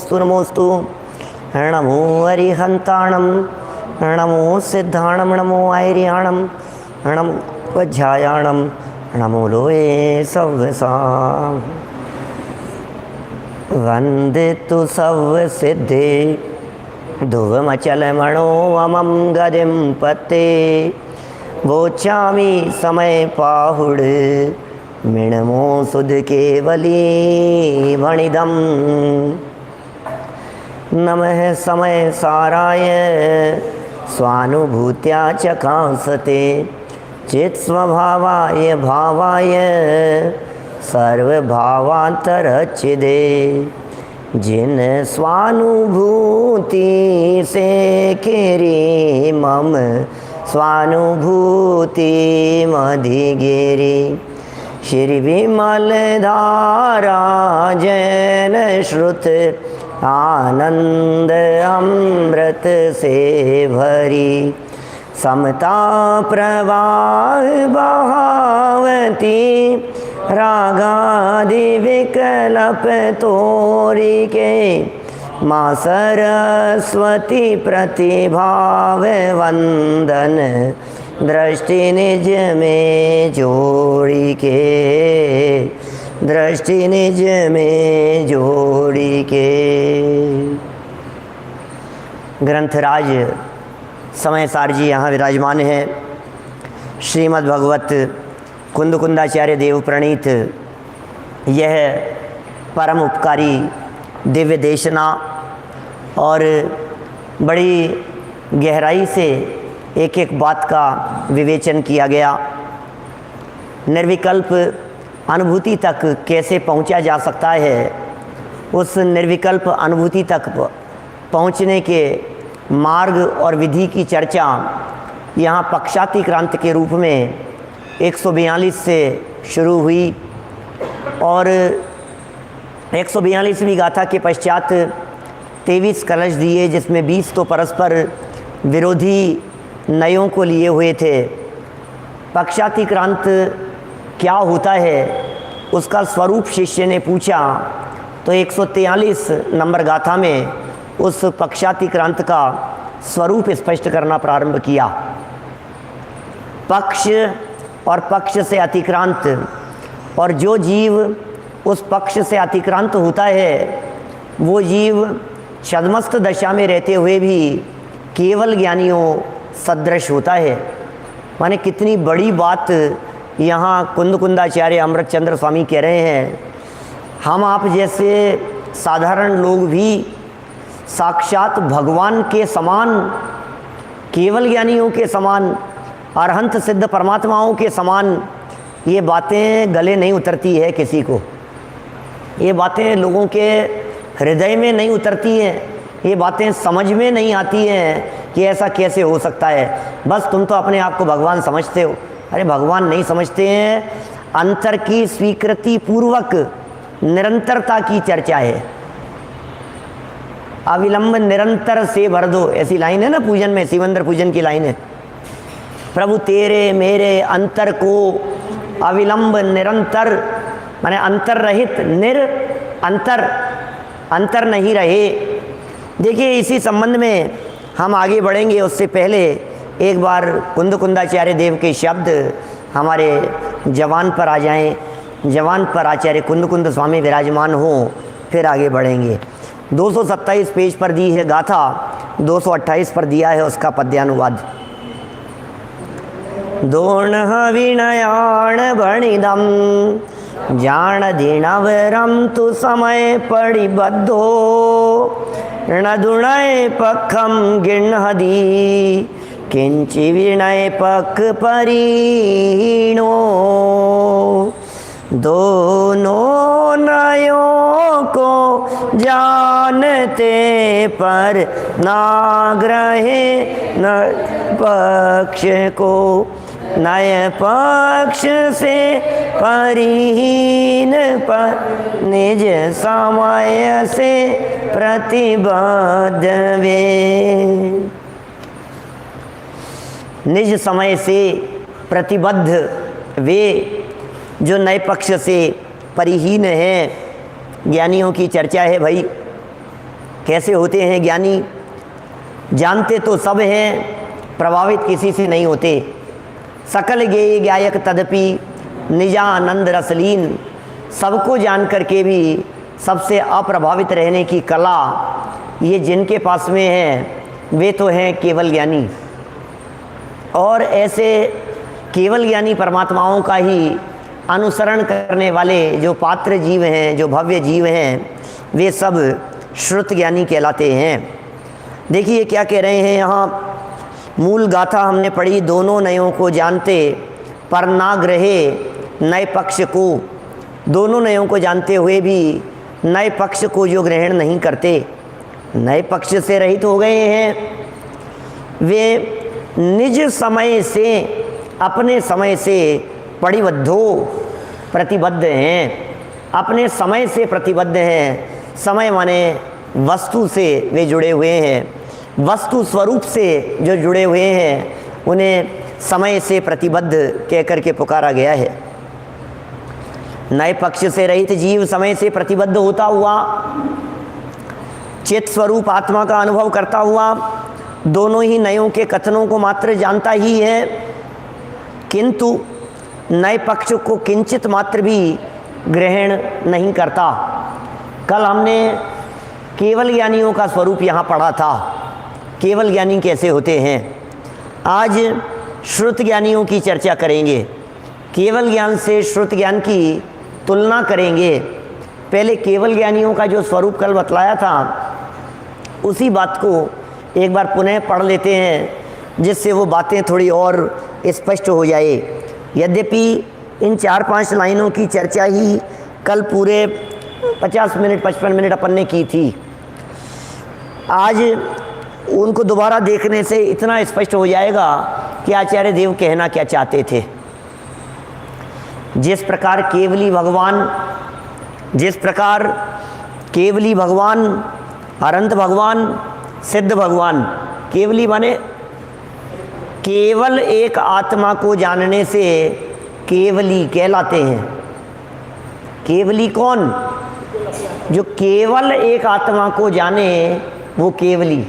नमोस्तु नमोस्तु। नमो अरिहंताणम, नमो सिद्धाणम, नमो आयरियाणम, नमो वज्रायाणम, नमो लोये सव्यसाम। वंदितु सव्यसिद्धे ध्रुवमचलमणो अमं गदिं पते। वोचामि समय पाहुड मिणमो सुध केवली वणिदम। नमः समय साराय स्वानुभूत्या चकांसते। चित् स्वभावाय भावाय सर्वभावांतरच्छिदे। जिन स्वानुभूति से केरी मम स्वानुभूति मधिगिरी। श्री विमल धारा जैन श्रुत आनंद अमृत से भरी। समता प्रवाह बहावती रागादि विकल्प तोरी के। माँ सरस्वती प्रतिभाव वंदन दृष्टि निज में जोड़ी के। दृष्टि निज में जोड़ी के। ग्रंथराज समय सार जी यहाँ विराजमान है। श्रीमद् भगवत कुंदकुंदाचार्य देव प्रणीत यह परम उपकारी दिव्य देशना और बड़ी गहराई से एक एक बात का विवेचन किया गया। निर्विकल्प अनुभूति तक कैसे पहुंचा जा सकता है, उस निर्विकल्प अनुभूति तक पहुंचने के मार्ग और विधि की चर्चा यहाँ पक्षातिक्रांत के रूप में 142 से शुरू हुई और 142वीं गाथा के पश्चात 23 कलश दिए, जिसमें 20 तो परस्पर विरोधी नयों को लिए हुए थे। पक्षातिक्रांत क्या होता है उसका स्वरूप शिष्य ने पूछा तो 143 नंबर गाथा में उस पक्षातिक्रांत का स्वरूप स्पष्ट करना प्रारंभ किया। पक्ष और पक्ष से अतिक्रांत, और जो जीव उस पक्ष से अतिक्रांत होता है वो जीव छद्मस्त दशा में रहते हुए भी केवल ज्ञानियों सदृश होता है। माने कितनी बड़ी बात यहाँ कुंदकुंदाचार्य अमृतचंद्र स्वामी कह रहे हैं। हम आप जैसे साधारण लोग भी साक्षात भगवान के समान, केवल ज्ञानियों के समान, अरहंत सिद्ध परमात्माओं के समान ये बातें गले नहीं उतरती है किसी को। ये बातें लोगों के हृदय में नहीं उतरती हैं, ये बातें समझ में नहीं आती हैं कि ऐसा कैसे हो सकता है। बस तुम तो अपने आप को भगवान समझते हो। अरे भगवान नहीं समझते हैं, अंतर की स्वीकृति पूर्वक निरंतरता की चर्चा है। अविलंब निरंतर से भर दो, ऐसी लाइन है ना पूजन में, शिवंद्र पूजन की लाइन है। प्रभु तेरे मेरे अंतर को अविलंब निरंतर, माने अंतर रहित, अंतर नहीं रहे। देखिए इसी संबंध में हम आगे बढ़ेंगे, उससे पहले एक बार कुंदकुंदाचार्य देव के शब्द हमारे जवान पर आ जाएं। जवान पर आचार्य कुंदकुंद स्वामी विराजमान हो, फिर आगे बढ़ेंगे। 227 पेज पर दी है गाथा, 228 पर दिया है उसका पद्यानुवाद। दोण विनयाण भणिदम जान दीनवरम तु समय पड़ी बद्धो। न दुणय पखम गिणहदी किंचि विनय पक परीणो। दोनों नयों को जानते पर नाग्रहे न पक्ष को। नय पक्ष से परिहीन पर निज समय से प्रतिबद्ध वे। निज समय से प्रतिबद्ध वे जो नए पक्ष से परिहीन हैं। ज्ञानियों की चर्चा है भाई, कैसे होते हैं ज्ञानी? जानते तो सब हैं, प्रभावित किसी से नहीं होते। सकल ज्ञेय ज्ञायक तदपि निजानंद रसलीन, सबको जान करके भी सबसे अप्रभावित रहने की कला ये जिनके पास में है वे तो हैं केवल ज्ञानी। और ऐसे केवल ज्ञानी परमात्माओं का ही अनुसरण करने वाले जो पात्र जीव हैं, जो भव्य जीव हैं, वे सब श्रुत ज्ञानी कहलाते हैं। देखिए क्या कह रहे हैं यहाँ। मूल गाथा हमने पढ़ी, दोनों नयों को जानते पर ना ग्रहे नए पक्ष को। दोनों नयों को जानते हुए भी नए पक्ष को जो ग्रहण नहीं करते, नए पक्ष से रहित हो गए हैं, वे निज समय से, अपने समय से परिबद्धो प्रतिबद्ध हैं, अपने समय से प्रतिबद्ध हैं। समय माने वस्तु से वे जुड़े हुए हैं, वस्तु स्वरूप से जो जुड़े हुए हैं उन्हें समय से प्रतिबद्ध कह करके पुकारा गया है। नए पक्ष से रहित जीव समय से प्रतिबद्ध होता हुआ, चित स्वरूप आत्मा का अनुभव करता हुआ दोनों ही नयों के कथनों को मात्र जानता ही है, किंतु नए पक्ष को किंचित मात्र भी ग्रहण नहीं करता। कल हमने केवल ज्ञानियों का स्वरूप यहाँ पढ़ा था, केवल ज्ञानी कैसे होते हैं। आज श्रुत ज्ञानियों की चर्चा करेंगे, केवल ज्ञान से श्रुत ज्ञान की तुलना करेंगे। पहले केवल ज्ञानियों का जो स्वरूप कल बतलाया था उसी बात को एक बार पुनः पढ़ लेते हैं, जिससे वो बातें थोड़ी और स्पष्ट हो जाए। यद्यपि इन 4-5 लाइनों की चर्चा ही कल पूरे 50 मिनट 55 मिनट अपन ने की थी, आज उनको दोबारा देखने से इतना स्पष्ट हो जाएगा कि आचार्य देव कहना क्या चाहते थे। जिस प्रकार केवली भगवान, अनंत भगवान, सिद्ध भगवान, केवली माने केवल एक आत्मा को जानने से केवली कहलाते हैं। केवली कौन? जो केवल एक आत्मा को जाने वो केवली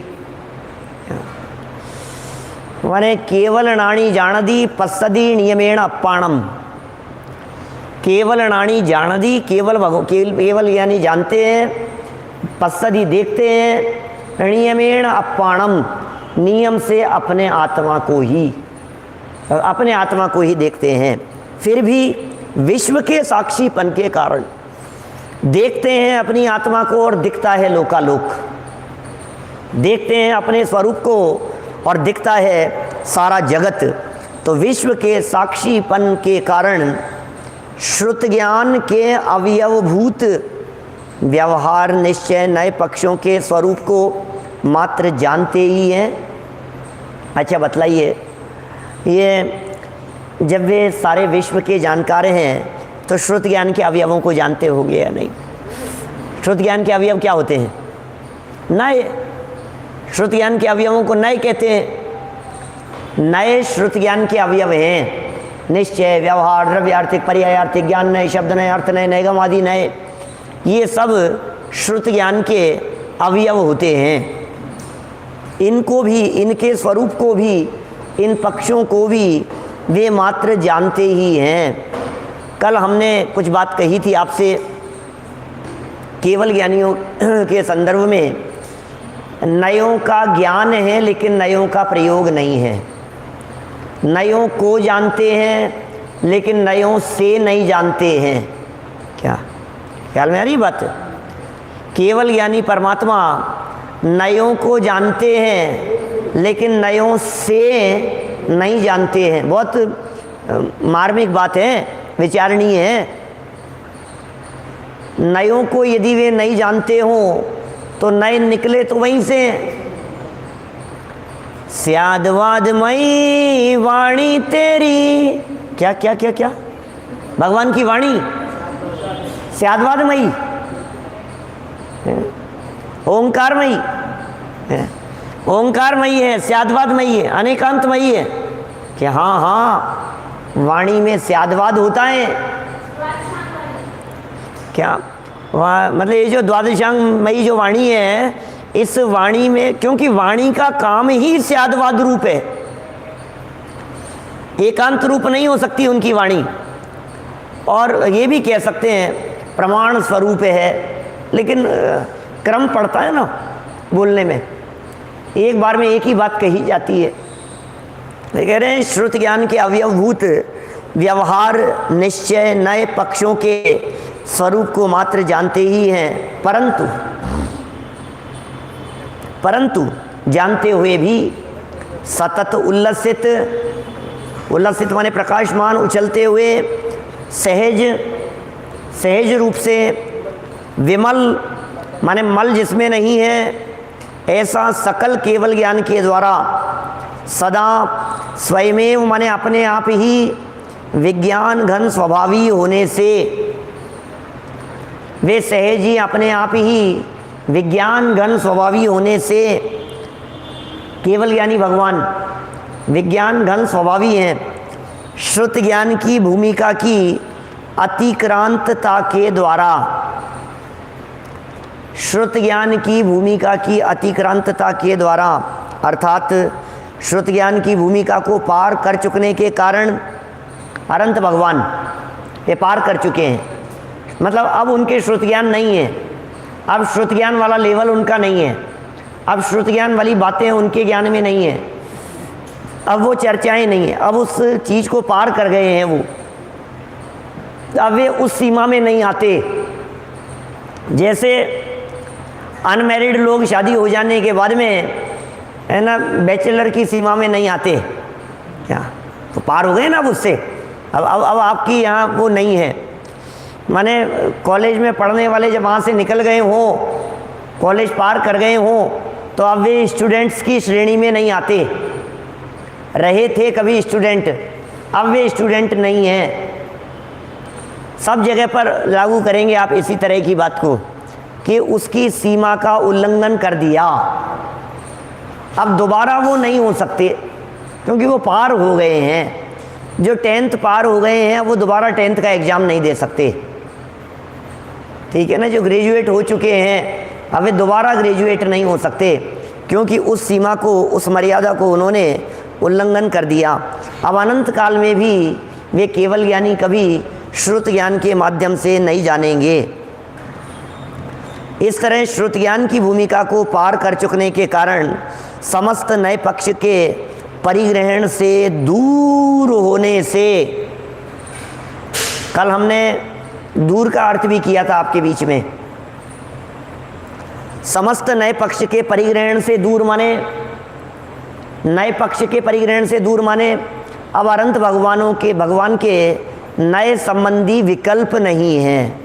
माने केवल नाणी जानदी पස්සदी नियमेण अप्पाणम। केवल नाणी जानदी, केवल यानी जानते हैं, पස්සदी देखते हैं, नियमेण अप्पाणम नियम से अपने आत्मा को ही देखते हैं। फिर भी विश्व के साक्षीपन के कारण देखते हैं अपनी आत्मा को और दिखता है लोकालोक, देखते हैं अपने स्वरूप को और दिखता है सारा जगत। तो विश्व के साक्षीपन के कारण श्रुत ज्ञान के अवयवभूत व्यवहार निश्चय नए पक्षों के स्वरूप को मात्र जानते ही हैं। अच्छा बतलाइए, ये जब वे सारे विश्व के जानकार हैं तो श्रुत ज्ञान के अवयवों को जानते होंगे या नहीं? श्रुत ज्ञान के अवयव क्या होते हैं? नए। श्रुत ज्ञान के अवयवों को नए कहते हैं। नए श्रुत ज्ञान के अवयव हैं निश्चय, व्यवहार, द्रव्यार्थिक, पर्यायार्थिक, ज्ञान नए, शब्द नए, अर्थ नए, नैगम आदि नए। ये सब श्रुत ज्ञान के अवयव होते हैं। इनको भी, इनके स्वरूप को भी, इन पक्षों को भी वे मात्र जानते ही हैं। कल हमने कुछ बात कही थी आपसे केवल ज्ञानियों के संदर्भ में। नयों का ज्ञान है लेकिन नयों का प्रयोग नहीं है। नयों को जानते हैं लेकिन नयों से नहीं जानते हैं। क्या ख्याल में आ रही बात? केवल ज्ञानी परमात्मा नयों को जानते हैं लेकिन नयों से नहीं जानते हैं। बहुत मार्मिक बात है, विचारणीय है। नयों को यदि वे नहीं जानते हों तो नए निकले तो वहीं से। स्यादवादमयी वाणी तेरी, क्या क्या क्या क्या भगवान की वाणी स्यादवादमयी, ओंकारमयी है, ओंकारमयी है, स्यादवादमयी है, अनेकांतमयी है। कि हाँ हाँ वाणी में स्यादवाद होता है क्या? मतलब ये जो द्वादशांगमयी जो वाणी है इस वाणी में, क्योंकि वाणी का काम ही स्यादवाद रूप है, एकांत रूप नहीं हो सकती उनकी वाणी। और ये भी कह सकते हैं प्रमाण स्वरूप है, लेकिन क्रम पड़ता है ना बोलने में, एक बार में एक ही बात कही जाती है। तो कह रहे हैं श्रुत ज्ञान के अवयवभूत व्यवहार निश्चय नए पक्षों के स्वरूप को मात्र जानते ही हैं, परंतु जानते हुए भी सतत उल्लसित माने प्रकाशमान, उछलते हुए, सहज रूप से, विमल माने मल जिसमें नहीं है, ऐसा सकल केवल ज्ञान के द्वारा सदा स्वयमेव माने अपने आप ही विज्ञान घन स्वभावी होने से, वे सहज ही अपने आप ही विज्ञान घन स्वभावी होने से, केवल ज्ञानी भगवान विज्ञान घन स्वभावी हैं, श्रुत ज्ञान की भूमिका की अतिक्रांतता के द्वारा, श्रुत ज्ञान की भूमिका की अतिक्रांतता के द्वारा, अर्थात श्रुत ज्ञान की भूमिका को पार कर चुकने के कारण अनंत भगवान ये पार कर चुके हैं। मतलब अब उनके श्रुत ज्ञान नहीं है, अब श्रुत ज्ञान वाला लेवल उनका नहीं है, अब श्रुत ज्ञान वाली बातें उनके ज्ञान में नहीं है, अब वो चर्चाएं नहीं है, अब उस चीज़ को पार कर गए हैं वो, अब वे उस सीमा में नहीं आते। जैसे अनमैरिड लोग शादी हो जाने के बाद में है ना बैचलर की सीमा में नहीं आते, क्या तो पार हो गए ना अब उससे, अब आपकी यहाँ वो नहीं है। माने कॉलेज में पढ़ने वाले जब वहाँ से निकल गए हों, कॉलेज पार कर गए हों, तो अब वे स्टूडेंट्स की श्रेणी में नहीं आते। रहे थे कभी स्टूडेंट, अब वे स्टूडेंट नहीं हैं। सब जगह पर लागू करेंगे आप इसी तरह की बात को कि उसकी सीमा का उल्लंघन कर दिया, अब दोबारा वो नहीं हो सकते, क्योंकि वो पार हो गए हैं। जो 10th पार हो गए हैं वो दोबारा 10th का एग्ज़ाम नहीं दे सकते, ठीक है ना। जो ग्रेजुएट हो चुके हैं अब वे दोबारा ग्रेजुएट नहीं हो सकते, क्योंकि उस सीमा को, उस मर्यादा को उन्होंने उल्लंघन कर दिया। अब अनंत काल में भी वे केवल ज्ञानी कभी श्रुत ज्ञान के माध्यम से नहीं जानेंगे। इस तरह श्रुत ज्ञान की भूमिका को पार कर चुकने के कारण समस्त नए पक्ष के परिग्रहण से दूर होने से, कल हमने दूर का अर्थ भी किया था आपके बीच में, समस्त नए पक्ष के परिग्रहण से दूर माने, नए पक्ष के परिग्रहण से दूर माने अब अनंत भगवान के नए संबंधी विकल्प नहीं हैं,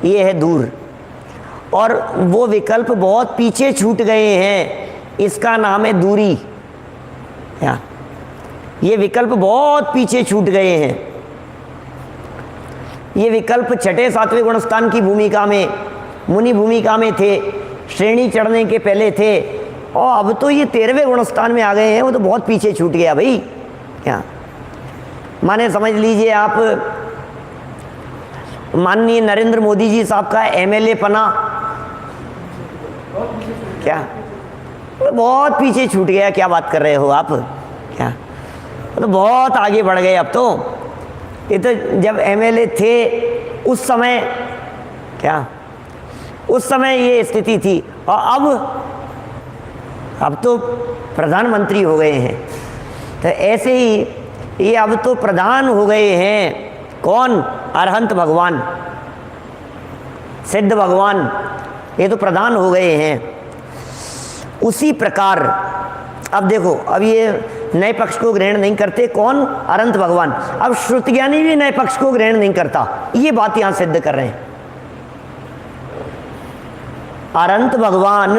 ये है दूर। और वो विकल्प बहुत पीछे छूट गए हैं, इसका नाम है दूरी। ये विकल्प बहुत पीछे छूट गए हैं। ये विकल्प 6ठे 7वें गुणस्थान की भूमिका में, मुनि भूमिका में थे, श्रेणी चढ़ने के पहले थे, और अब तो ये 13वें गुणस्थान में आ गए हैं। वो तो बहुत पीछे छूट गया भाई। क्या माने समझ लीजिए आप, माननीय नरेंद्र मोदी जी साहब का MLA पना, क्या तो बहुत पीछे छूट गया। क्या बात कर रहे हो आप, क्या तो बहुत आगे बढ़ गए अब तो। ये तो जब MLA थे उस समय, क्या उस समय ये स्थिति थी, और अब तो प्रधानमंत्री हो गए हैं। तो ऐसे ही ये अब तो प्रधान हो गए हैं। कौन? अरहंत भगवान, सिद्ध भगवान, ये तो प्रधान हो गए हैं। उसी प्रकार अब देखो, अब ये नए पक्ष को ग्रहण नहीं करते। कौन? अनंत भगवान। अब श्रुत ज्ञानी भी नए पक्ष को ग्रहण नहीं करता, ये बात यहां सिद्ध कर रहे हैं। अनंत भगवान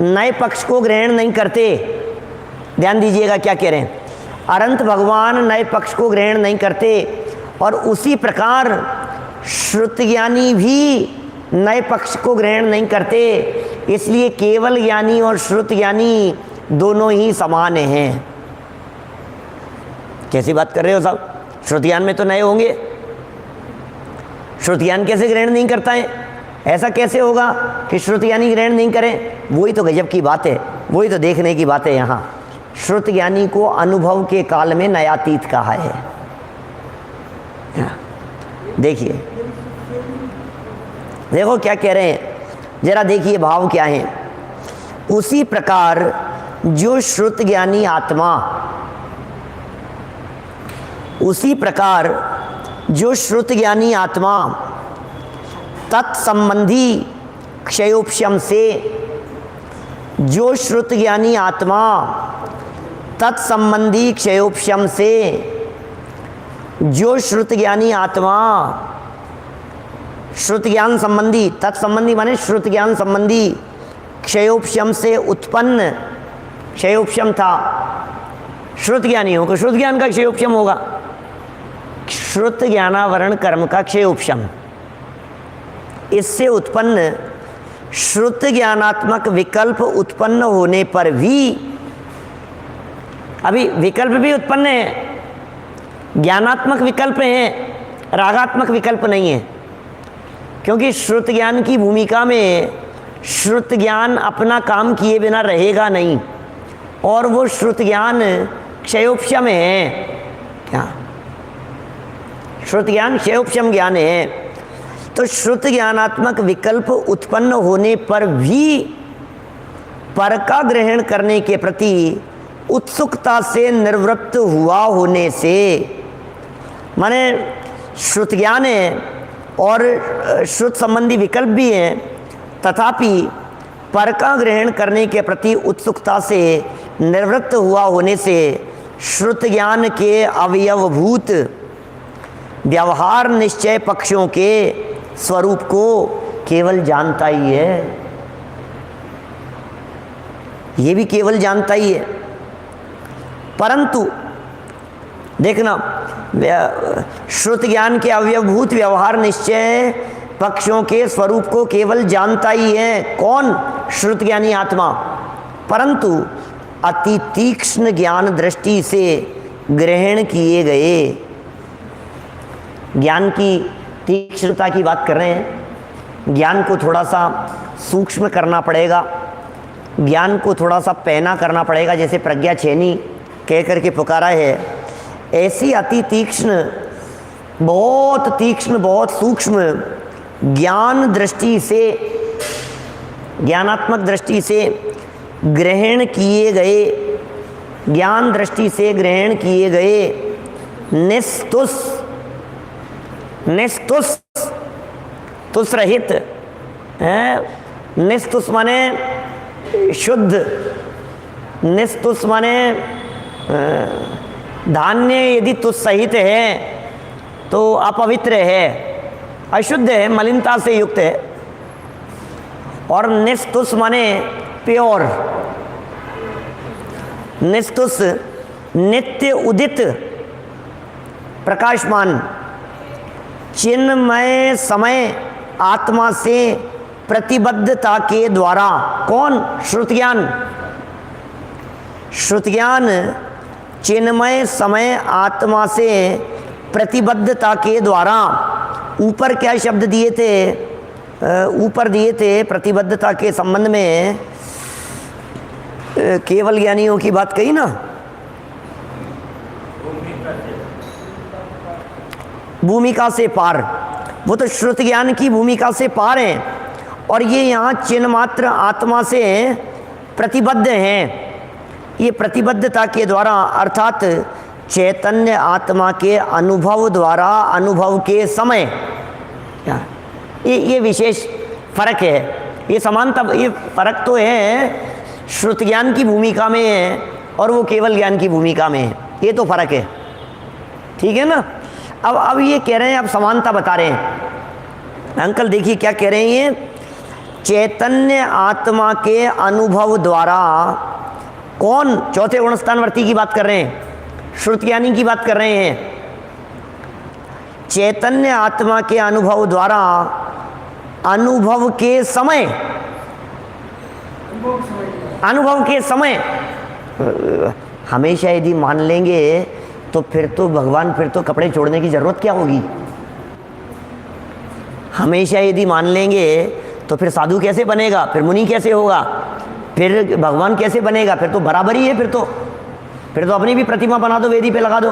नए पक्ष को ग्रहण नहीं करते। ध्यान दीजिएगा क्या कह रहे हैं। अनंत भगवान नए पक्ष को ग्रहण नहीं करते, और उसी प्रकार श्रुत ज्ञानी भी नए पक्ष को ग्रहण नहीं करते। इसलिए केवल ज्ञानी और श्रुत ज्ञानी दोनों ही समान हैं। कैसी बात कर रहे हो साहब? श्रुत ज्ञान में तो नए होंगे, श्रुत ज्ञान कैसे ग्रहण नहीं करता है? ऐसा कैसे होगा कि श्रुति ज्ञानी ग्रहण नहीं करें? वही तो गजब की बात है, वही तो देखने की बात है। यहाँ श्रुति ज्ञानी को अनुभव के काल में नयातीत कहा है। देखिए, देखो क्या कह रहे हैं, जरा देखिए भाव क्या है। उसी प्रकार जो श्रुत ज्ञानी आत्मा, उसी प्रकार जो श्रुत ज्ञानी आत्मा तत्संबंधी क्षयोपशम से, जो श्रुत ज्ञानी आत्मा तत्संबंधी क्षयोपशम से, जो श्रुत ज्ञानी आत्मा श्रुत ज्ञान संबंधी, तत्संबंधी माने श्रुत ज्ञान संबंधी क्षयोपशम से उत्पन्न, क्षयोपशम था श्रुत ज्ञानी हो तो श्रुत ज्ञान का क्षयोपशम होगा, श्रुत ज्ञानावरण कर्म का क्षयोपशम, इससे उत्पन्न श्रुत ज्ञानात्मक विकल्प उत्पन्न होने पर भी, अभी विकल्प भी उत्पन्न है, ज्ञानात्मक विकल्प हैं, रागात्मक विकल्प नहीं है। क्योंकि श्रुत ज्ञान की भूमिका में श्रुत ज्ञान अपना काम किए बिना रहेगा नहीं, और वो श्रुत ज्ञान क्षयोपशम है। क्या श्रुत ज्ञान क्षयोपशम ज्ञान है? तो श्रुत ज्ञानात्मक विकल्प उत्पन्न होने पर भी पर का ग्रहण करने के प्रति उत्सुकता से निर्वृत्त हुआ होने से, माने श्रुत ज्ञान है और श्रुत संबंधी विकल्प भी हैं, तथापि पर का ग्रहण करने के प्रति उत्सुकता से निर्वृत्त हुआ होने से श्रुत ज्ञान के अवयवभूत व्यवहार निश्चय पक्षों के स्वरूप को केवल जानता ही है। ये भी केवल जानता ही है, परंतु देखना, श्रुत ज्ञान के अवयवभूत व्यवहार निश्चय पक्षों के स्वरूप को केवल जानता ही है। कौन? श्रुत ज्ञानी आत्मा। परंतु अति तीक्ष्ण ज्ञान दृष्टि से ग्रहण किए गए, ज्ञान की तीक्ष्णता की बात कर रहे हैं, ज्ञान को थोड़ा सा सूक्ष्म करना पड़ेगा, ज्ञान को थोड़ा सा पैना करना पड़ेगा, जैसे प्रज्ञा छेनी कह करके पुकारा है, ऐसी अति तीक्ष्ण, बहुत सूक्ष्म ज्ञान दृष्टि से, ज्ञानात्मक दृष्टि से ग्रहण किए गए, ज्ञान दृष्टि से ग्रहण किए गए निस्तुष, निस्तुष तुष रहित है, निस्तुष माने शुद्ध, निस्तुष माने धान्य यदि तुष सहित है तो अपवित्र है, अशुद्ध है, मलिनता से युक्त है। और निस्तुष माने प्योर, निस्तुष नित्य उदित प्रकाशमान चिन्मय समय आत्मा से प्रतिबद्धता के द्वारा। कौन? श्रुत ज्ञान। श्रुत ज्ञान चिन्मय समय आत्मा से प्रतिबद्धता के द्वारा, ऊपर क्या शब्द दिए थे? ऊपर दिए थे प्रतिबद्धता के संबंध में केवल ज्ञानियों की बात कही ना, भूमिका से पार, वो तो श्रुत ज्ञान की भूमिका से पार हैं, और ये यहाँ चिन्ह मात्र आत्मा से प्रतिबद्ध हैं। ये प्रतिबद्धता के द्वारा अर्थात चैतन्य आत्मा के अनुभव द्वारा, अनुभव के समय, ये विशेष फर्क है। ये समानता, ये फर्क तो है, श्रुत ज्ञान की भूमिका में है और वो केवल ज्ञान की भूमिका में है, ये तो फर्क है। ठीक है ना? अब ये कह रहे हैं, अब समानता बता रहे हैं। अंकल देखिए क्या कह रहे हैं, चैतन्य आत्मा के अनुभव द्वारा। कौन? चौथे गुणस्थानवर्ती की बात कर रहे हैं, श्रुत ज्ञानी की बात कर रहे हैं। चैतन्य आत्मा के अनुभव द्वारा, अनुभव के समय, अनुभव के समय हमेशा यदि मान लेंगे तो फिर तो भगवान, फिर तो कपड़े छोड़ने की जरूरत क्या होगी? हमेशा यदि मान लेंगे तो फिर साधु कैसे बनेगा, फिर मुनि कैसे होगा, फिर भगवान कैसे बनेगा? फिर तो बराबर ही है। फिर तो अपनी भी प्रतिमा बना दो, वेदी पे लगा दो,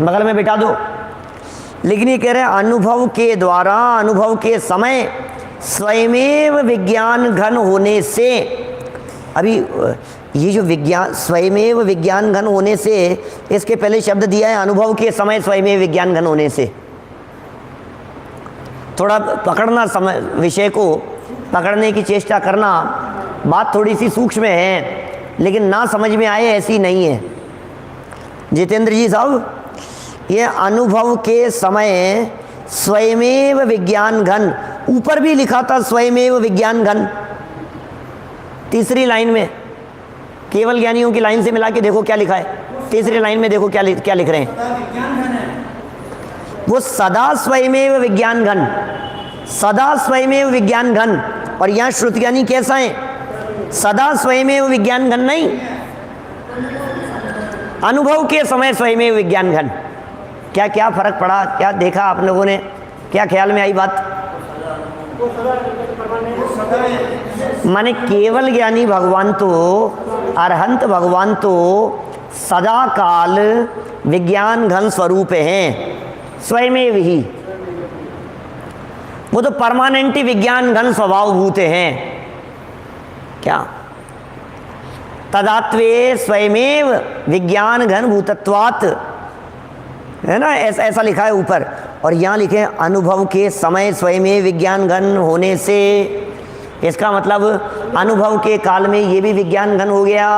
बगल में बिठा दो। लेकिन ये कह रहे हैं अनुभव के द्वारा, अनुभव के समय स्वयमेव विज्ञान घन होने से, अभी ये जो विज्ञान स्वयमेव विज्ञान घन होने से, इसके पहले शब्द दिया है अनुभव के समय स्वयमेव विज्ञान घन होने से। थोड़ा पकड़ना, समय विषय को पकड़ने की चेष्टा करना। बात थोड़ी सी सूक्ष्म है, लेकिन ना समझ में आए ऐसी नहीं है। जितेंद्र जी साहब, ये अनुभव के समय स्वयमेव विज्ञान घन, ऊपर भी लिखा था स्वयमेव विज्ञान घन, तीसरी लाइन में, केवल ज्ञानियों की लाइन से मिला के देखो क्या लिखा है। तीसरी लाइन में देखो क्या लिख रहे हैं, वो सदा स्वयमेव विज्ञान घन, सदा स्वयमेव विज्ञान घन। और यहाँ श्रुतिज्ञानी कैसा है? सदा स्वयमेव विज्ञान घन नहीं, अनुभव के समय स्वयमेव विज्ञान घन। क्या क्या फर्क पड़ा, क्या देखा आप लोगों ने, क्या ख्याल में आई बात? माने केवल ज्ञानी भगवान तो, अरहंत भगवान तो सदा काल विज्ञान घन स्वरूप हैं, स्वयमेव ही। वो तो परमानेंट विज्ञान घन स्वभाव भूत हैं। क्या? तदात्वे स्वयमेव विज्ञान घन भूतत्वात्, है ना, ऐसा लिखा है ऊपर। और यहाँ लिखे अनुभव के समय स्वयमेव विज्ञान घन होने से, इसका मतलब अनुभव के काल में ये भी विज्ञान घन हो गया,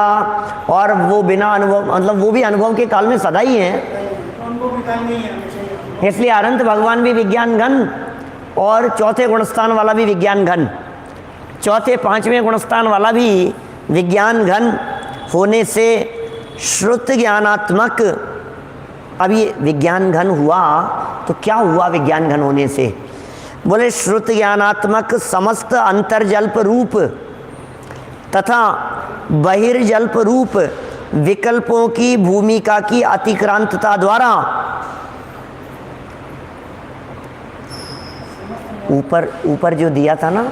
और वो बिना अनुभव, मतलब वो भी अनुभव के काल में सदा ही है। इसलिए अनंत भगवान भी विज्ञान घन, और चौथे गुणस्थान वाला भी विज्ञान घन, चौथे पांचवें गुणस्थान वाला भी विज्ञान घन होने से श्रुत ज्ञानात्मक। अब ये विज्ञान घन हुआ तो क्या हुआ विज्ञान घन होने से? बोले श्रुत ज्ञानात्मक समस्त अंतर्जल्प रूप तथा बहिर्जल्प रूप विकल्पों की भूमिका की अतिक्रांतता द्वारा, ऊपर जो दिया था ना,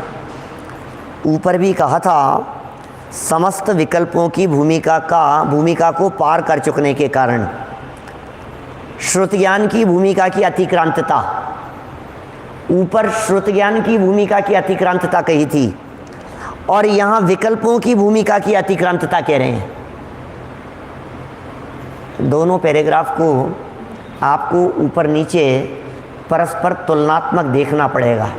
ऊपर भी कहा था समस्त विकल्पों की भूमिका को पार कर चुकने के कारण श्रुत ज्ञान की भूमिका की अतिक्रांतता, ऊपर श्रुत ज्ञान की भूमिका की अतिक्रांतता कही थी, और यहाँ विकल्पों की भूमिका की अतिक्रांतता कह रहे हैं। दोनों पैराग्राफ को आपको ऊपर नीचे परस्पर तुलनात्मक देखना पड़ेगा,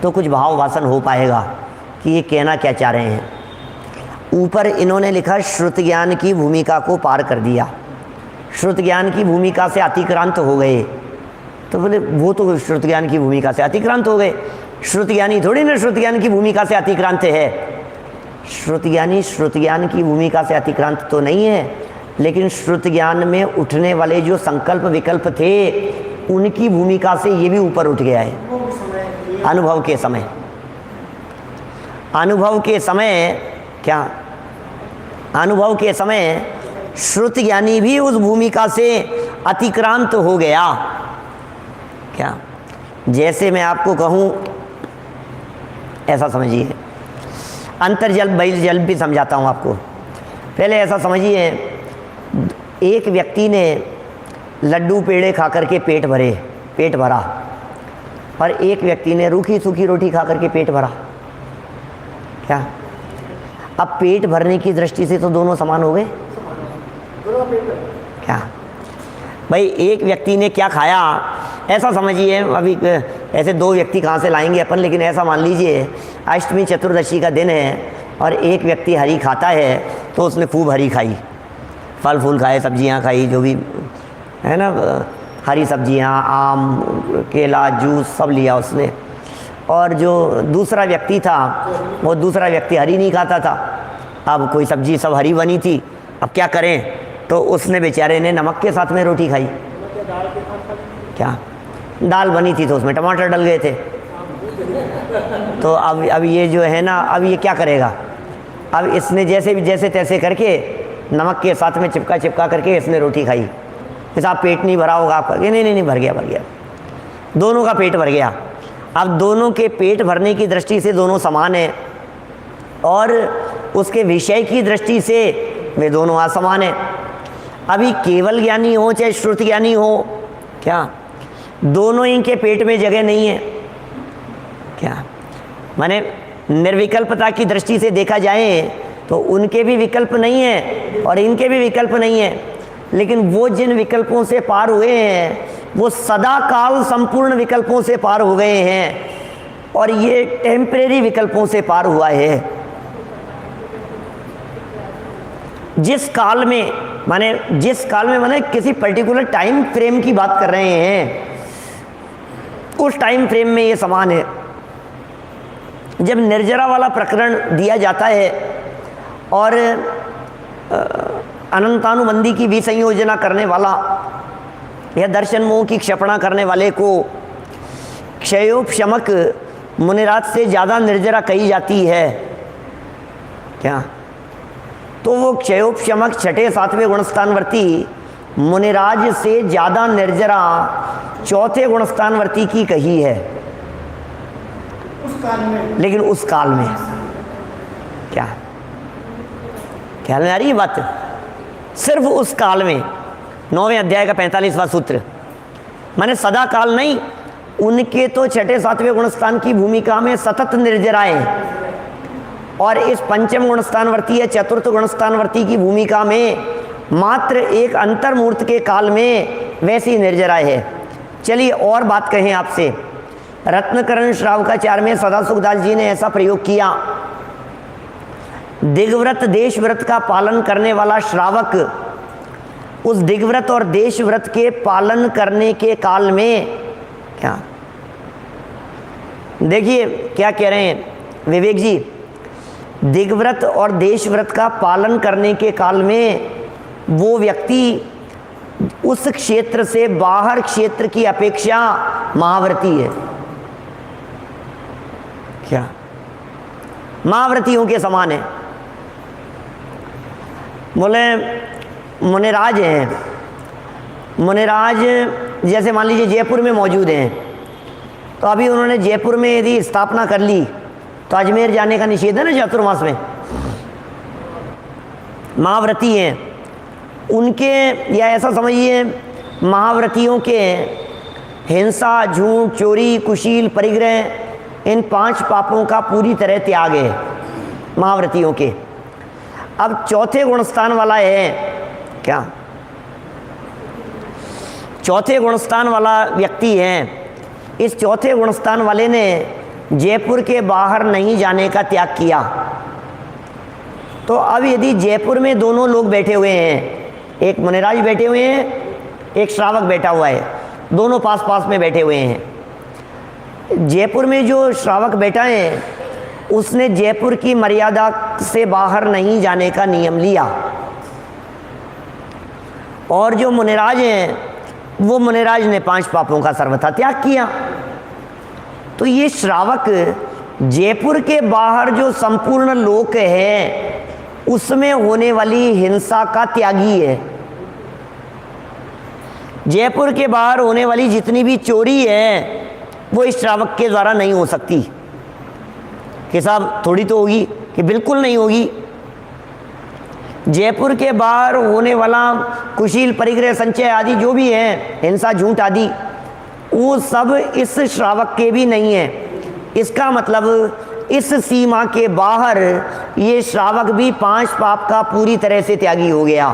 तो कुछ भाव वासन हो पाएगा कि ये कहना क्या चाह रहे हैं। ऊपर इन्होंने लिखा श्रुत ज्ञान की भूमिका को पार कर दिया, श्रुत ज्ञान की भूमिका से अतिक्रांत हो गए। तो बोले वो तो श्रुत ज्ञान की भूमिका से अतिक्रांत हो गए, श्रुत ज्ञानी थोड़ी ना श्रुत ज्ञान की भूमिका से अतिक्रांत है। श्रुत ज्ञानी श्रुत ज्ञान की भूमिका से अतिक्रांत तो नहीं है, लेकिन श्रुत ज्ञान में उठने वाले जो संकल्प विकल्प थे उनकी भूमिका से ये भी ऊपर उठ गया है। अनुभव के समय, अनुभव के समय क्या, अनुभव के समय श्रुत ज्ञानी भी उस भूमिका से अतिक्रांत हो गया। क्या? जैसे मैं आपको कहूँ, ऐसा समझिए, अंतर्जल बहिर्जल भी समझाता हूँ आपको। पहले ऐसा समझिए, एक व्यक्ति ने लड्डू पेड़े खा करके पेट भरा, और एक व्यक्ति ने रूखी सूखी रोटी खा करके पेट भरा। क्या? अब पेट भरने की दृष्टि से तो दोनों समान हो गए। क्या भाई, एक व्यक्ति ने क्या खाया, ऐसा समझिए, अभी ऐसे दो व्यक्ति कहाँ से लाएंगे अपन, लेकिन ऐसा मान लीजिए अष्टमी चतुर्दशी का दिन है और एक व्यक्ति हरी खाता है, तो उसने खूब हरी खाई, फल फूल खाए, सब्जियां खाई, जो भी है ना, हरी सब्जियां, आम, केला, जूस सब लिया उसने। और जो दूसरा व्यक्ति था, वो दूसरा व्यक्ति हरी नहीं खाता था। अब कोई सब्जी सब हरी बनी थी, अब क्या करें, तो उसने बेचारे ने नमक के साथ में रोटी खाई। क्या? दाल बनी थी तो उसमें टमाटर डल गए थे। तो अब ये जो है ना, अब ये क्या करेगा, अब इसने जैसे तैसे करके नमक के साथ में चिपका करके इसने रोटी खाई। जैसे आप पेट नहीं भरा होगा आपका, नहीं भर गया। दोनों का पेट भर गया। अब दोनों के पेट भरने की दृष्टि से दोनों समान हैं और उसके विषय की दृष्टि से वे दोनों असमान हैं। अभी केवल ज्ञानी हो चाहे श्रुत ज्ञानी हो, क्या दोनों ही के पेट में जगह नहीं है? क्या माने निर्विकल्पता की दृष्टि से देखा जाए तो उनके भी विकल्प नहीं है और इनके भी विकल्प नहीं है, लेकिन वो जिन विकल्पों से पार हुए हैं वो सदा काल संपूर्ण विकल्पों से पार हो गए हैं और ये टेम्परेरी विकल्पों से पार हुआ है। जिस काल में माने किसी पर्टिकुलर टाइम फ्रेम की बात कर रहे हैं, उस टाइम फ्रेम में ये समान है। जब निर्जरा वाला प्रकरण दिया जाता है और अनंतानुबंधी की विसंयोजना करने वाला या दर्शन मोह की क्षपणा करने वाले को क्षयोपशमक मुनिराज से ज़्यादा निर्जरा कही जाती है, क्या तो वो क्षयोपशमक छठे सातवें गुणस्थानवर्ती मुनिराज से ज़्यादा निर्जरा चौथे गुणस्थानवर्ती की कही है उस काल में। लेकिन उस काल में क्या ख्याल में आ रही है बात? सिर्फ उस काल में 9वें अध्याय का 45वां सूत्र, माने सदा काल नहीं, उनके तो छठे सातवें गुणस्थान की भूमिका में सतत निर्जराएं और इस पंचम गुणस्थानवर्ती या चतुर्थ गुणस्थानवर्ती की भूमिका में मात्र एक अंतर्मूर्त के काल में वैसी निर्जराएं है। चलिए और बात कहें आपसे, रत्नकरण श्रावकाचार्य में सदा सुखदास जी ने ऐसा प्रयोग किया, दिग्व्रत देश व्रत का पालन करने वाला श्रावक उस दिग्व्रत और देश व्रत के पालन करने के काल में, क्या देखिए क्या कह रहे हैं विवेक जी, दिग्व्रत और देश व्रत का पालन करने के काल में वो व्यक्ति उस क्षेत्र से बाहर क्षेत्र की अपेक्षा महाव्रती है। क्या महाव्रतियों के समान है। बोले मुनिराज हैं, मुनिराज जैसे मान लीजिए जयपुर में मौजूद हैं, तो अभी उन्होंने जयपुर में यदि स्थापना कर ली तो अजमेर जाने का निषेध है ना चातुर्मास में। महाव्रती हैं उनके, या ऐसा समझिए महाव्रतियों के हिंसा, झूठ, चोरी, कुशील, परिग्रह, इन 5 पापों का पूरी तरह त्याग है महाव्रतियों के। अब चौथे गुणस्थान वाला है, क्या चौथे गुणस्थान वाला व्यक्ति है, इस चौथे गुणस्थान वाले ने जयपुर के बाहर नहीं जाने का त्याग किया। तो अब यदि जयपुर में दोनों लोग बैठे हुए हैं, एक मुनिराज बैठे हुए हैं, एक श्रावक बैठा हुआ है, दोनों पास पास में बैठे हुए हैं। जयपुर में जो श्रावक बैठा है उसने जयपुर की मर्यादा से बाहर नहीं जाने का नियम लिया और जो मुनिराज हैं वो मुनिराज ने 5 पापों का सर्वथा त्याग किया। तो ये श्रावक जयपुर के बाहर जो संपूर्ण लोक है उसमें होने वाली हिंसा का त्यागी है। जयपुर के बाहर होने वाली जितनी भी चोरी है वो इस श्रावक के द्वारा नहीं हो सकती। कि साहब थोड़ी तो होगी, कि बिल्कुल नहीं होगी। जयपुर के बाहर होने वाला कुशील, परिग्रह, संचय आदि जो भी है, हिंसा, झूठ आदि, वो सब इस श्रावक के भी नहीं है। इसका मतलब इस सीमा के बाहर ये श्रावक भी 5 पाप का पूरी तरह से त्यागी हो गया।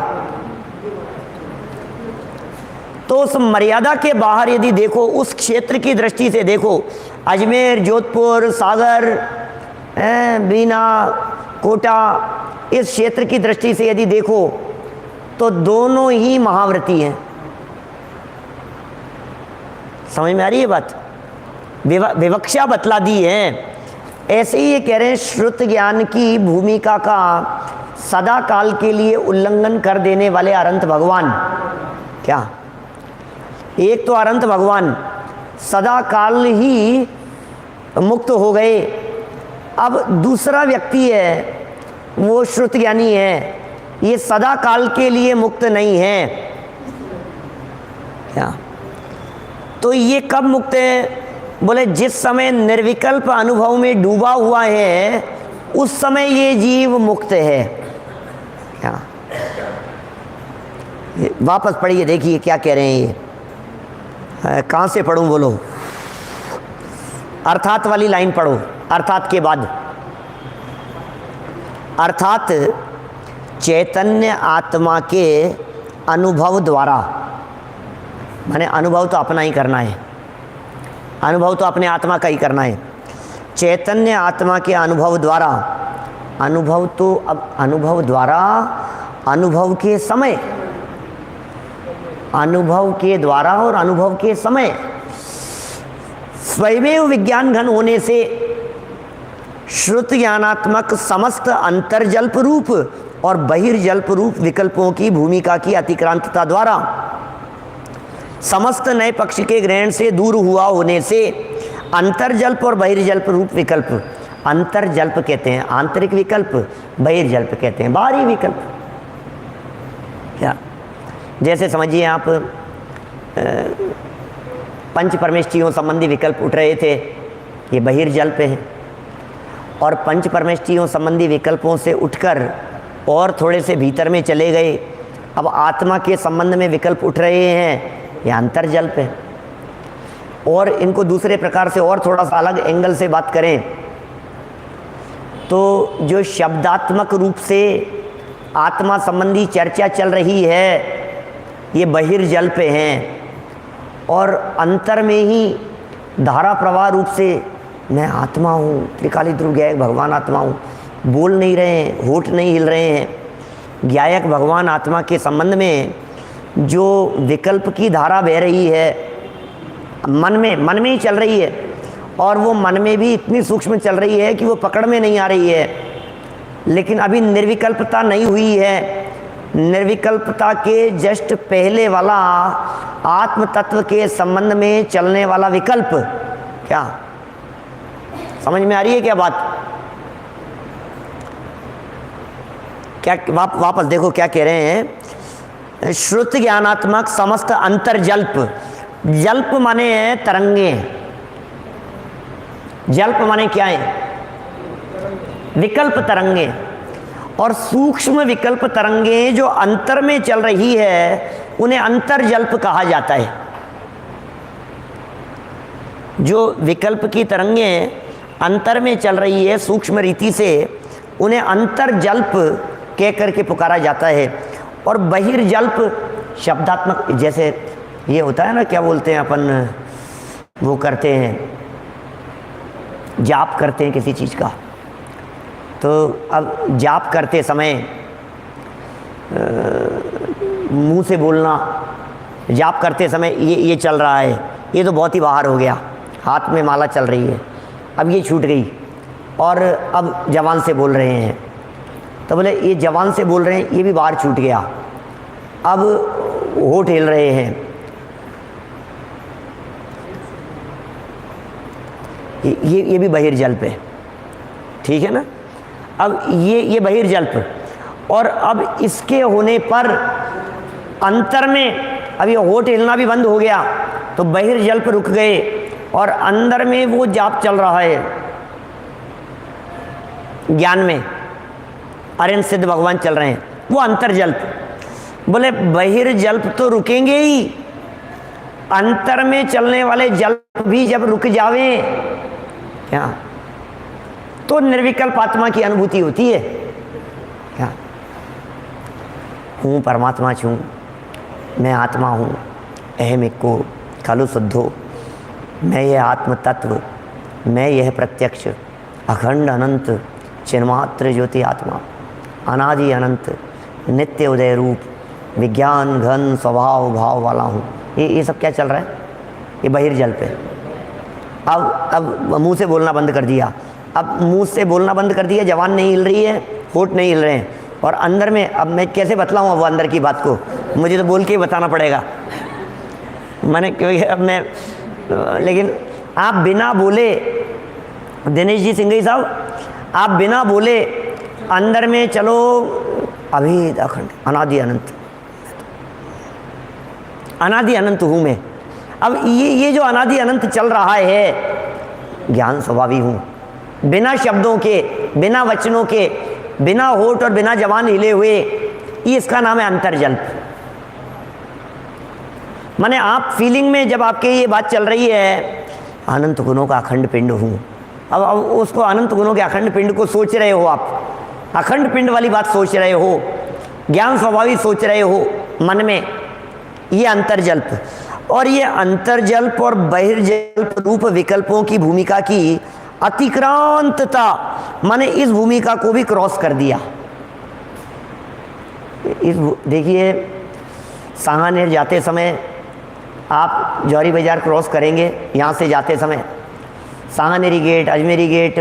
तो उस मर्यादा के बाहर यदि देखो, उस क्षेत्र की दृष्टि से देखो, अजमेर, जोधपुर, सागर, बीना, कोटा, इस क्षेत्र की दृष्टि से यदि देखो तो दोनों ही महाव्रती हैं। समझ में आ रही है बात? विवक्षा बतला दी है। ऐसे ही ये कह रहे हैं श्रुत ज्ञान की भूमिका का सदा काल के लिए उल्लंघन कर देने वाले अनंत भगवान, क्या एक तो अनंत भगवान सदा काल ही मुक्त हो गए, अब दूसरा व्यक्ति है वो श्रुत ज्ञानी है, ये सदा काल के लिए मुक्त नहीं है। क्या तो ये कब मुक्त है? बोले जिस समय निर्विकल्प अनुभव में डूबा हुआ है उस समय ये जीव मुक्त है। क्या? वापस पढ़िए, देखिए क्या कह रहे हैं ये। कहाँ से पढ़ूं बोलो? अर्थात वाली लाइन पढ़ो, अर्थात के बाद। अर्थात चैतन्य आत्मा के अनुभव द्वारा, माने अनुभव तो अपना ही करना है, अनुभव तो अपने आत्मा का ही करना है। चैतन्य आत्मा के अनुभव द्वारा, अनुभव तो अब अनुभव द्वारा, अनुभव के समय, अनुभव के द्वारा और अनुभव के समय स्वयमेव विज्ञान घन होने से श्रुत ज्ञानात्मक समस्त अंतर्जल्प रूप और बहिर्जल्प रूप विकल्पों की भूमिका की अतिक्रांतता द्वारा समस्त नए पक्ष के ग्रहण से दूर हुआ होने से अंतर्जल्प और बहिर्जल्प रूप विकल्प, अंतर्जल्प कहते हैं आंतरिक विकल्प, बहिर्जल्प कहते हैं बाहरी विकल्प। क्या? जैसे समझिए आप पंच परमेष्ठियों संबंधी विकल्प उठ रहे थे, ये बहिर्जल्प है। और पंच परमेष्ठियों संबंधी विकल्पों से उठकर और थोड़े से भीतर में चले गए, अब आत्मा के संबंध में विकल्प उठ रहे हैं, यह अंतर्जल्प है। और इनको दूसरे प्रकार से और थोड़ा सा अलग एंगल से बात करें तो जो शब्दात्मक रूप से आत्मा संबंधी चर्चा चल रही है ये बहिर्जल्प हैं, और अंतर में ही धारा प्रवाह रूप से मैं आत्मा हूँ, त्रिकाली ध्रुव गायक भगवान आत्मा हूँ, बोल नहीं रहे हैं, होठ नहीं हिल रहे हैं। गायक भगवान आत्मा के संबंध में जो विकल्प की धारा बह रही है मन में ही चल रही है, और वो मन में भी इतनी सूक्ष्म चल रही है कि वो पकड़ में नहीं आ रही है। लेकिन अभी निर्विकल्पता नहीं हुई है। निर्विकल्पता के जस्ट पहले वाला आत्म तत्व के संबंध में चलने वाला विकल्प, क्या समझ में आ रही है क्या बात? क्या वापस देखो क्या कह रहे हैं। श्रुत ज्ञानात्मक समस्त अंतर्जल्प, जल्प माने है तरंगे, जल्प माने क्या है? विकल्प तरंगे। और सूक्ष्म विकल्प तरंगे जो अंतर में चल रही है उन्हें अंतर्जल्प कहा जाता है। जो विकल्प की तरंगे अंतर में चल रही है सूक्ष्म रीति से, उन्हें अंतर्जल्प कह करके पुकारा जाता है। और बहिर्जल्प शब्दात्मक, जैसे ये होता है ना, क्या बोलते हैं अपन, वो करते हैं जाप करते हैं किसी चीज़ का, तो अब जाप करते समय मुंह से बोलना, जाप करते समय ये चल रहा है, ये तो बहुत ही बाहर हो गया, हाथ में माला चल रही है, अब ये छूट गई और अब जबान से बोल रहे हैं, तो बोले ये जबान से बोल रहे हैं, ये भी बाहर छूट गया, अब होठ हिल रहे हैं, ये भी बहिर्जल्प है, ठीक है ना। अब ये बहिर्जल्प, और अब इसके होने पर अंतर में अब ये होठ हिलना भी बंद हो गया, तो बहिर्जल्प रुक गए और अंदर में वो जाप चल रहा है ज्ञान में, अरिहंत सिद्ध भगवान चल रहे हैं, वो अंतर्जल्प। बोले बहिर्जल्प तो रुकेंगे ही, अंतर में चलने वाले जल्प भी जब रुक जावे क्या, तो निर्विकल्प आत्मा की अनुभूति होती है। क्या हूँ परमात्मा छूँ, मैं आत्मा हूँ, अहम इक्को खलु शुद्धो, मैं यह आत्म तत्व, मैं यह प्रत्यक्ष अखंड अनंत चिन्मात्र ज्योति आत्मा, अनादि अनंत नित्य उदय रूप विज्ञान घन स्वभाव भाव वाला हूँ। ये सब क्या चल रहा है? ये बहिर्जल्प है। अब मुंह से बोलना बंद कर दिया, अब मुंह से बोलना बंद कर दिया, जबान नहीं हिल रही है, होठ नहीं हिल रहे हैं, और अंदर में अब मैं कैसे बतलाऊँ वो अंदर की बात को, मुझे तो बोल के ही बताना पड़ेगा मैंने, क्योंकि अब मैं, लेकिन आप बिना बोले, दिनेश जी सिंघई साहब, आप बिना बोले अंदर में चलो, अभी अखंड अनादि अनंत, अनादि अनंत हूँ मैं। अब ये जो अनादि अनंत चल रहा है, ज्ञान स्वभावी हूँ, बिना शब्दों के, बिना वचनों के, बिना होठ और बिना जबान हिले हुए, ये इसका नाम है अंतर्जल्प। माने आप फीलिंग में जब आपके ये बात चल रही है, अनंत गुणों का अखंड पिंड हूँ, अब उसको अनंत गुणों के अखंड पिंड को सोच रहे हो आप, अखंड पिंड वाली बात सोच रहे हो, ज्ञान स्वभावी सोच रहे हो मन में, ये अंतर्जल्प। और ये अंतर्जल्प और बहिर्जल्प रूप विकल्पों की भूमिका की अतिक्रांतता, माने इस भूमिका को भी क्रॉस कर दिया। इस देखिए, सांगानेर जाते समय आप जौहरी बाजार क्रॉस करेंगे, यहाँ से जाते समय सांगानेरी गेट, अजमेरी गेट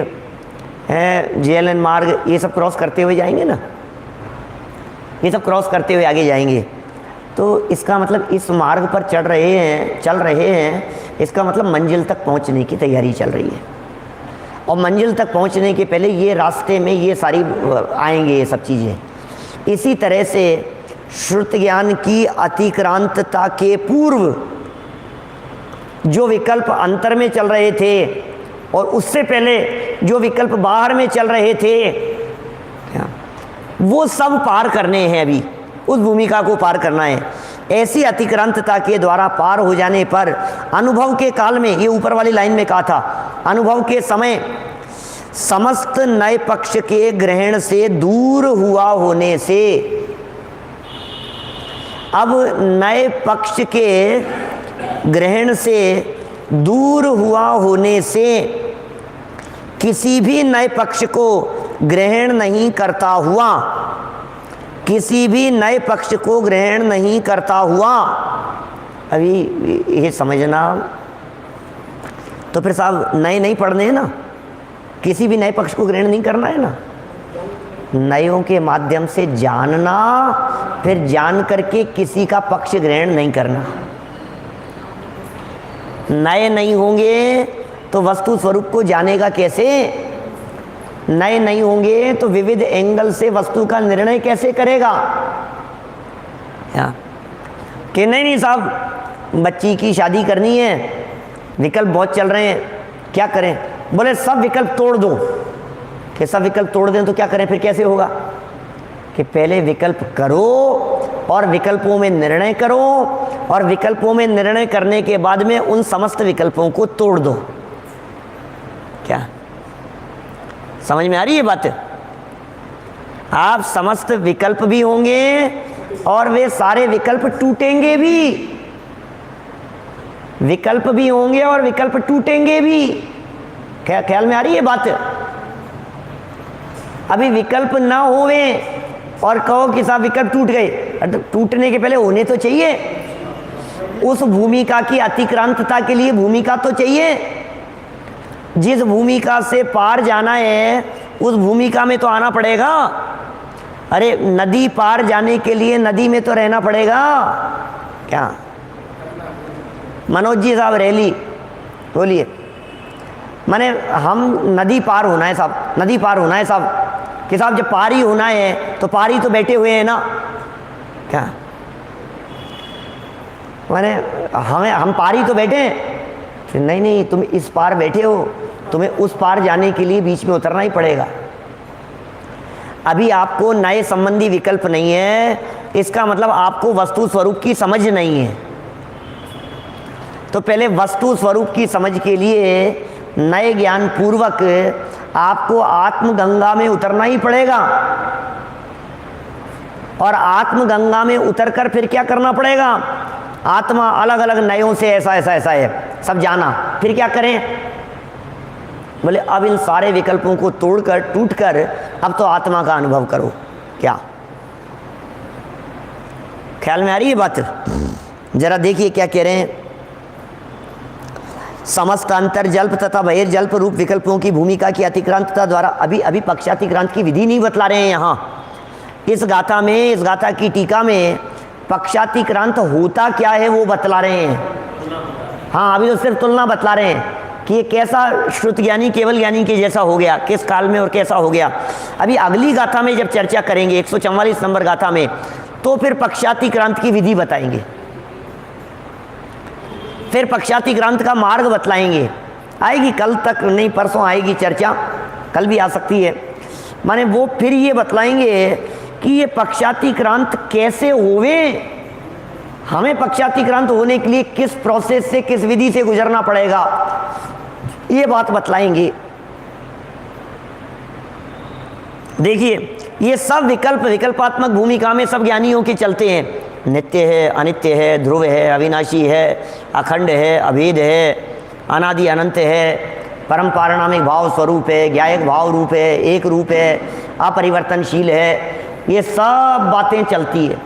है, JLN मार्ग, ये सब क्रॉस करते हुए जाएंगे ना, ये सब क्रॉस करते हुए आगे जाएंगे। तो इसका मतलब इस मार्ग पर चल रहे हैं, इसका मतलब मंजिल तक पहुंचने की तैयारी चल रही है। और मंजिल तक पहुंचने के पहले ये रास्ते में ये सारी आएंगे ये सब चीज़ें। इसी तरह से श्रुत ज्ञान की अतिक्रांतता के पूर्व जो विकल्प अंतर में चल रहे थे और उससे पहले जो विकल्प बाहर में चल रहे थे, वो सब पार करने हैं, अभी उस भूमिका को पार करना है। ऐसी अतिक्रांतता के द्वारा पार हो जाने पर अनुभव के काल में, ये ऊपर वाली लाइन में कहा था, अनुभव के समय समस्त नए पक्ष के ग्रहण से दूर हुआ होने से, अब नए पक्ष के ग्रहण से दूर हुआ होने से किसी भी नए पक्ष को ग्रहण नहीं करता हुआ, किसी भी नए पक्ष को ग्रहण नहीं करता हुआ, अभी ये समझना, तो फिर साहब नए नहीं पढ़ने हैं ना, किसी भी नए पक्ष को ग्रहण नहीं करना है ना, नयों के माध्यम से जानना, फिर जान करके किसी का पक्ष ग्रहण नहीं करना। नए नहीं होंगे तो वस्तु स्वरूप को जानेगा कैसे, नए नहीं होंगे तो विविध एंगल से वस्तु का निर्णय कैसे करेगा। कि नहीं साहब बच्ची की शादी करनी है, विकल्प बहुत चल रहे हैं, क्या करें, बोले सब विकल्प तोड़ दो। कि सब विकल्प तोड़ दें तो क्या करें, फिर कैसे होगा, कि पहले विकल्प करो और विकल्पों में निर्णय करो, और विकल्पों में निर्णय करने के बाद में उन समस्त विकल्पों को तोड़ दो। क्या समझ में आ रही है बात? आप समस्त विकल्प भी होंगे और वे सारे विकल्प टूटेंगे भी, विकल्प भी होंगे और विकल्प टूटेंगे भी। ख्याल में आ रही है बात? अभी विकल्प ना होवे और कहो कि साहब विकल्प टूट गए, तो टूटने के पहले होने तो चाहिए, उस भूमिका की अतिक्रांतता के लिए भूमिका तो चाहिए। जिस भूमिका से पार जाना है उस भूमिका में तो आना पड़ेगा। अरे नदी पार जाने के लिए नदी में तो रहना पड़ेगा। क्या मनोज जी साहब रैली बोलिए, माने हम नदी पार होना है साहब, नदी पार होना है साहब, कि साहब जब पार ही होना है तो पार ही तो बैठे हुए हैं ना। क्या माने हम पार ही तो बैठे हैं? नहीं नहीं, तुम इस पार बैठे हो, तुम्हें उस पार जाने के लिए बीच में उतरना ही पड़ेगा। अभी आपको नए संबंधी विकल्प नहीं है, इसका मतलब आपको वस्तु स्वरूप की समझ नहीं है। तो पहले वस्तु स्वरूप की समझ के लिए नए ज्ञान पूर्वक आपको आत्मगंगा में उतरना ही पड़ेगा, और आत्मगंगा में उतरकर फिर क्या करना पड़ेगा, आत्मा अलग अलग नयों से ऐसा ऐसा ऐसा है सब जाना, फिर क्या करें, बोले अब इन सारे विकल्पों को तोड़कर टूटकर अब तो आत्मा का अनुभव करो। क्या ख्याल में आ रही है बात? जरा देखिए क्या कह रहे हैं। समस्त अंतर्जल्प तथा बहिर्जल्प रूप विकल्पों की भूमिका की अतिक्रांतता द्वारा, अभी पक्षातिक्रांत की विधि नहीं बतला रहे हैं यहाँ इस गाथा में, इस गाथा की टीका में पक्षातिक्रांत होता क्या है वो बतला रहे हैं। हाँ, अभी तो सिर्फ तुलना बतला रहे हैं कि ये कैसा श्रुत ज्ञानी केवल ज्ञानी के जैसा हो गया, किस काल में और कैसा हो गया। अभी अगली गाथा में जब चर्चा करेंगे 144 नंबर गाथा में, तो फिर पक्षातिक्रांत की विधि बताएंगे। फिर पक्षातिक्रांत का मार्ग बतलाएंगे। आएगी कल तक, नहीं परसों आएगी चर्चा, कल भी आ सकती है। माने वो फिर ये बतलाएंगे कि ये पक्षातिक्रांत कैसे होवे, हमें पक्षातिक्रांत होने के लिए किस प्रोसेस से, किस विधि से गुजरना पड़ेगा, ये बात बतलाएंगे। देखिए ये सब विकल्पात्मक भूमिका में सब ज्ञानियों के चलते हैं। नित्य है, अनित्य है, ध्रुव है, अविनाशी है, अखंड है, अभेद है, अनादि अनंत है, परम पारिणामिक भाव स्वरूप है, ज्ञायक भाव रूप है, एक रूप है, अपरिवर्तनशील है, ये सब बातें चलती है।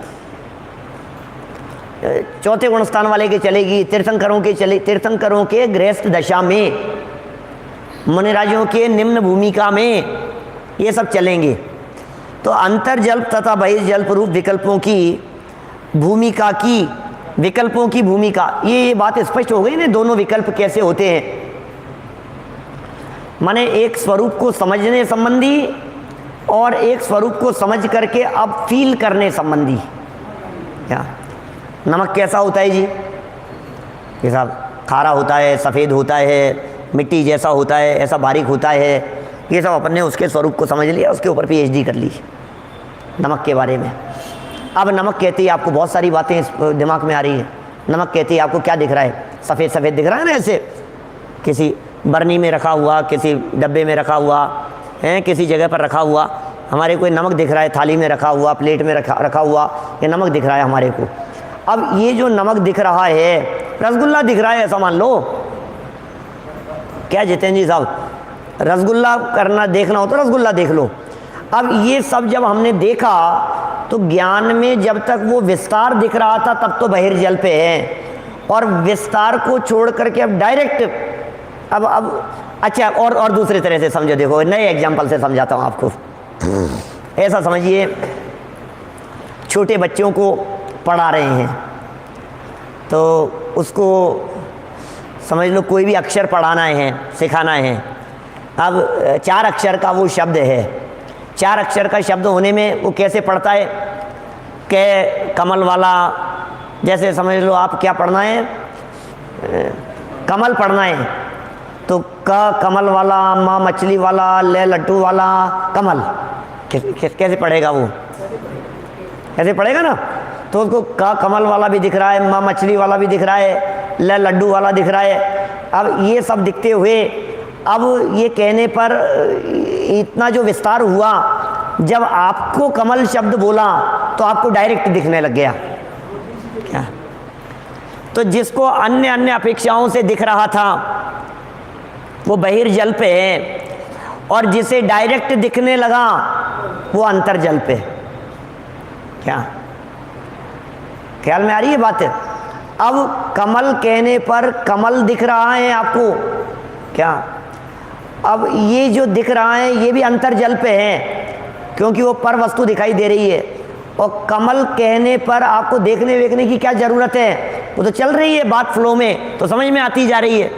चौथे गुण स्थान वाले के चलेगी, तीर्थंकरों के गृहस्थ दशा में, मुनिराजों के निम्न भूमिका में, ये सब चलेंगे। तो अंतर्जल्प तथा बहिर्जल्प रूप विकल्पों की भूमिका, ये बात स्पष्ट हो गई ना, दोनों विकल्प कैसे होते हैं। माने एक स्वरूप को समझने संबंधी और एक स्वरूप को समझ करके अब फील करने संबंधी। क्या नमक कैसा होता है जी? ये साहब खारा होता है, सफ़ेद होता है, मिट्टी जैसा होता है, ऐसा बारीक होता है, ये सब अपन ने उसके स्वरूप को समझ लिया, उसके ऊपर PhD कर ली नमक के बारे में। अब नमक कहती है आपको बहुत सारी बातें इस दिमाग में आ रही है। नमक कहती है आपको क्या दिख रहा है? सफ़ेद सफ़ेद दिख रहा है ना, ऐसे किसी बर्नी में रखा हुआ, किसी डब्बे में रखा हुआ है, किसी जगह पर रखा हुआ, हमारे को नमक दिख रहा है, थाली में रखा हुआ, प्लेट में रखा हुआ, ये नमक दिख रहा है हमारे को। अब ये जो नमक दिख रहा है, रसगुल्ला दिख रहा है ऐसा मान लो, क्या जितेंद्र जी साहब, रसगुल्ला करना देखना हो तो रसगुल्ला देख लो। अब ये सब जब हमने देखा तो ज्ञान में जब तक वो विस्तार दिख रहा था तब तो बहिर्जल्प है, और विस्तार को छोड़ करके अब डायरेक्ट अब अच्छा और दूसरे तरह से समझो। देखो नए एग्जाम्पल से समझाता हूँ आपको। ऐसा समझिए छोटे बच्चों को पढ़ा रहे हैं तो उसको समझ लो कोई भी अक्षर पढ़ाना है, सिखाना है। अब 4 अक्षर का वो शब्द है, 4 अक्षर का शब्द होने में वो कैसे पढ़ता है? के कमल वाला, जैसे समझ लो आप क्या पढ़ना है, कमल पढ़ना है तो क कमल वाला, माँ मछली वाला, ले लड्डू वाला, कमल कैसे पढ़ेगा वो? कैसे पढ़ेगा ना? तो उसको क कमल वाला भी दिख रहा है, माँ मछली वाला भी दिख रहा है, ले लड्डू वाला दिख रहा है। अब ये सब दिखते हुए अब ये कहने पर इतना जो विस्तार हुआ, जब आपको कमल शब्द बोला तो आपको डायरेक्ट दिखने लग गया क्या? तो जिसको अन्य अपेक्षाओं से दिख रहा था वो बहिर्जल्प है, और जिसे डायरेक्ट दिखने लगा वो अंतर्जल्प है। क्या ख्याल में आ रही है बात? अब कमल कहने पर कमल दिख रहा है आपको क्या? अब ये जो दिख रहा है ये भी अंतर्जल्प है, क्योंकि वो पर वस्तु दिखाई दे रही है। और कमल कहने पर आपको देखने वेखने की क्या ज़रूरत है? वो तो चल रही है बात फ्लो में, तो समझ में आती जा रही है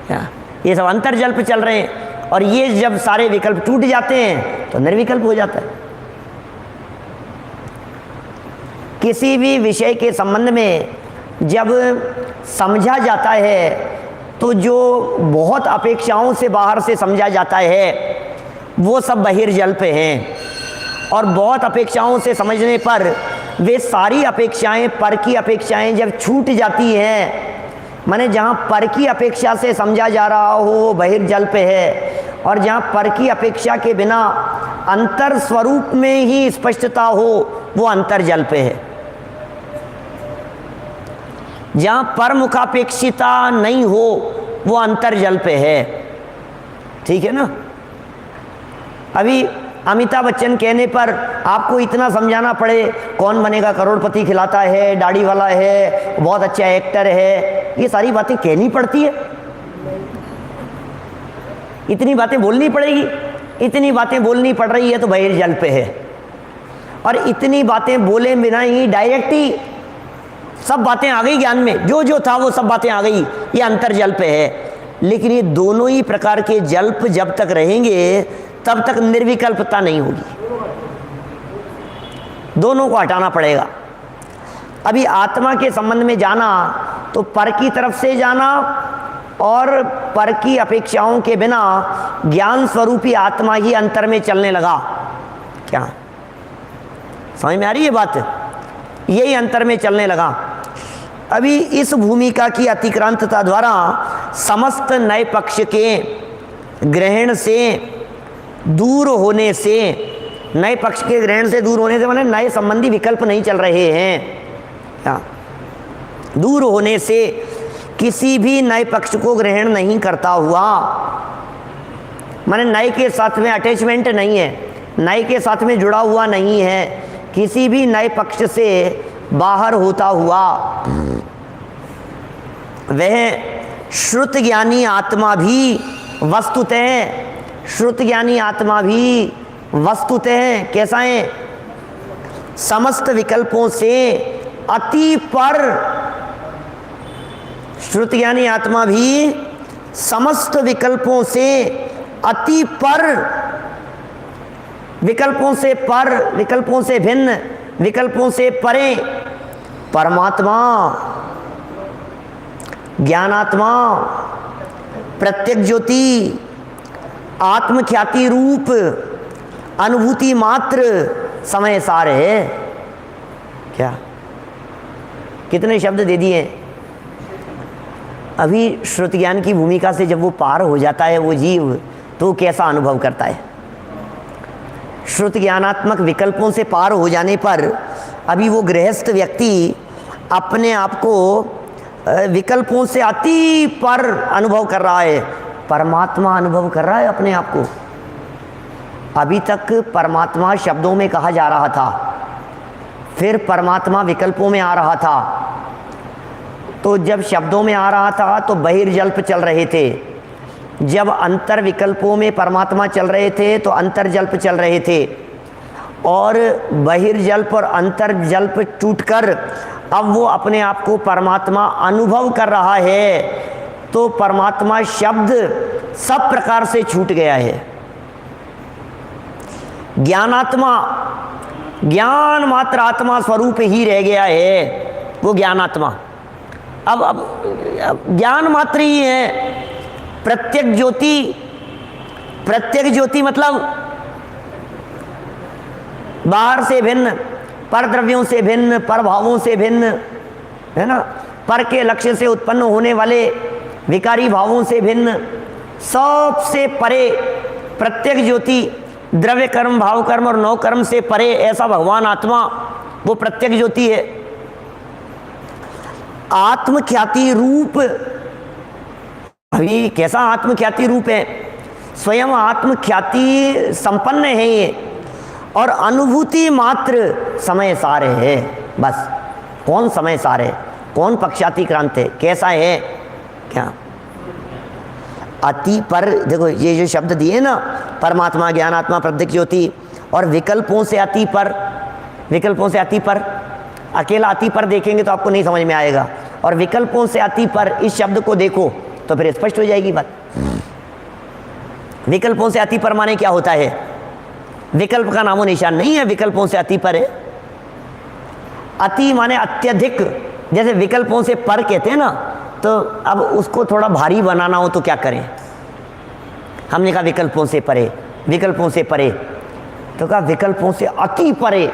क्या? ये सब अंतर्जल्प चल रहे हैं, और ये जब सारे विकल्प टूट जाते हैं तो निर्विकल्प हो जाता है। किसी भी विषय के संबंध में जब समझा जाता है तो जो बहुत अपेक्षाओं से बाहर से समझा जाता है वो सब बहिर्जल्प हैं, और बहुत अपेक्षाओं से समझने पर वे सारी अपेक्षाएं, पर की अपेक्षाएं जब छूट जाती हैं, माने जहाँ पर की अपेक्षा से समझा जा रहा हो वो बहिर्जल्प है, और जहाँ पर की अपेक्षा के बिना अंतर स्वरूप में ही स्पष्टता हो वो अंतर्जल्प है। जहाँ पर मुखापेक्षिता नहीं हो वो अंतर्जल्प है। ठीक है ना? अभी अमिताभ बच्चन कहने पर आपको इतना समझाना पड़े कौन बनेगा करोड़पति खिलाता है, दाढ़ी वाला है, बहुत अच्छा एक्टर है, ये सारी बातें कहनी पड़ती है? इतनी बातें बोलनी पड़ेगी? इतनी बातें बोलनी पड़ रही है तो बहिर्जल्प है। और इतनी बातें बोले बिना ही डायरेक्ट ही सब बातें आ गई ज्ञान में, जो था वो सब बातें आ गई, ये अंतर्जल्प है। लेकिन ये दोनों ही प्रकार के जल्प जब तक रहेंगे तब तक निर्विकल्पता नहीं होगी, दोनों को हटाना पड़ेगा। अभी आत्मा के संबंध में जाना तो पर की तरफ से जाना और पर की अपेक्षाओं के बिना ज्ञान स्वरूपी आत्मा ही अंतर में चलने लगा। क्या समझ में आ रही है बात? यही अंतर में चलने लगा। अभी इस भूमिका की अतिक्रांतता द्वारा समस्त नए पक्ष के ग्रहण से दूर होने से, नए पक्ष के ग्रहण से दूर होने से माने नए संबंधी विकल्प नहीं चल रहे हैं। क्या? दूर होने से किसी भी नए पक्ष को ग्रहण नहीं करता हुआ, माने नए के साथ में अटैचमेंट नहीं है, नए के साथ में जुड़ा हुआ नहीं है, किसी भी नए पक्ष से बाहर होता हुआ वह श्रुत ज्ञानी आत्मा भी वस्तुतः, श्रुत ज्ञानी आत्मा भी वस्तुतः कैसा है? समस्त विकल्पों से अति पर, श्रुत ज्ञानी आत्मा भी समस्त विकल्पों से अति पर, विकल्पों से पर, विकल्पों से भिन्न, विकल्पों से परे परमात्मा, ज्ञानात्मा, प्रत्यक्ष ज्योति, आत्मख्याति रूप अनुभूति मात्र समय सार है। क्या कितने शब्द दे दिए? अभी श्रुत ज्ञान की भूमिका से जब वो पार हो जाता है वो जीव, तो कैसा अनुभव करता है? श्रुत ज्ञानात्मक विकल्पों से पार हो जाने पर अभी वो गृहस्थ व्यक्ति अपने आप को विकल्पों से अति पर अनुभव कर रहा है, परमात्मा अनुभव कर रहा है अपने आप को। अभी तक परमात्मा शब्दों में कहा जा रहा था, फिर परमात्मा विकल्पों में आ रहा था। तो जब शब्दों में आ रहा था तो बहिर्जल्प चल रहे थे, जब अंतर विकल्पों में परमात्मा चल रहे थे तो अंतर्जल्प चल रहे थे, और बहिर्जल्प और अंतर्जल्प टूटकर अब वो अपने आप को परमात्मा अनुभव कर रहा है। तो परमात्मा शब्द सब प्रकार से छूट गया है। ज्ञानात्मा, ज्ञान मात्र आत्मा स्वरूप ही रह गया है वो ज्ञानात्मा। अब ज्ञान मात्र ही है। प्रत्यक्ष ज्योति, प्रत्यक्ष ज्योति मतलब बाहर से भिन्न, पर द्रव्यों से भिन्न, पर भावों से भिन्न, है ना, पर के लक्ष्य से उत्पन्न होने वाले विकारी भावों से भिन्न, सबसे परे प्रत्यक्ष ज्योति, द्रव्य कर्म, भाव कर्म और नौ कर्म से परे ऐसा भगवान आत्मा वो प्रत्यक्ष ज्योति है। आत्मख्याति रूप, अभी कैसा आत्मख्याति रूप है? स्वयं आत्मख्याति संपन्न है ये, और अनुभूति मात्र समय सार है। बस कौन समय सार है, कौन पक्षातिक्रांत है, कैसा है? क्या अति पर, देखो ये जो शब्द दिए ना, परमात्मा, ज्ञानात्मा, प्रत्यक्ष ज्योति, और विकल्पों से अति पर, विकल्पों से अति पर, अकेला अति पर देखेंगे तो आपको नहीं समझ में आएगा, और विकल्पों से अति पर इस शब्द को देखो तो फिर स्पष्ट हो जाएगी बात। विकल्पों से अति पर माने क्या होता है? विकल्प का नामो निशान नहीं है, विकल्पों से अति पर है। अति माने अत्यधिक, जैसे विकल्पों से पर कहते हैं ना, तो अब उसको थोड़ा भारी बनाना हो तो क्या करें? हमने कहा विकल्पों से परे, विकल्पों से परे, तो कहा विकल्पों से अति परे।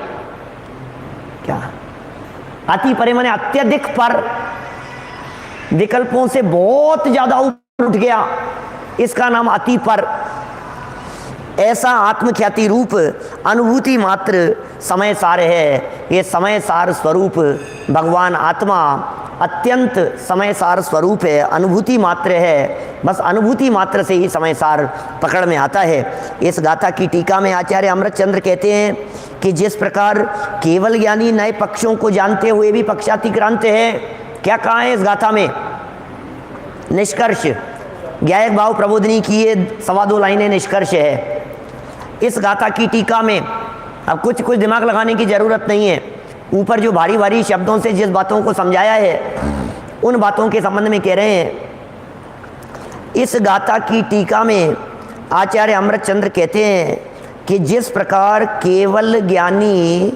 क्या अति परे माने अत्यधिक पर, विकल्पों से बहुत ज्यादा ऊपर उठ गया, इसका नाम अति पर। ऐसा आत्मख्याति रूप अनुभूति मात्र समय सार है। ये समय सार स्वरूप भगवान आत्मा अत्यंत समय सार स्वरूप है, अनुभूति मात्र है। बस अनुभूति मात्र से ही समय सार पकड़ में आता है। इस गाथा की टीका में आचार्य अमृतचंद्र कहते हैं कि जिस प्रकार केवल ज्ञानी नए पक्षों को जानते हुए भी पक्षातिक्रांत है, क्या कहा है इस गाथा में? निष्कर्ष, ज्ञायक भाव प्रबोधनी की ये 2.25 लाइनें निष्कर्ष है इस गाथा की टीका में। अब कुछ दिमाग लगाने की जरूरत नहीं है, ऊपर जो भारी भारी शब्दों से जिस बातों को समझाया है उन बातों के संबंध में कह रहे हैं। इस गाथा की टीका में आचार्य अमृतचंद्र कहते हैं कि जिस प्रकार केवल ज्ञानी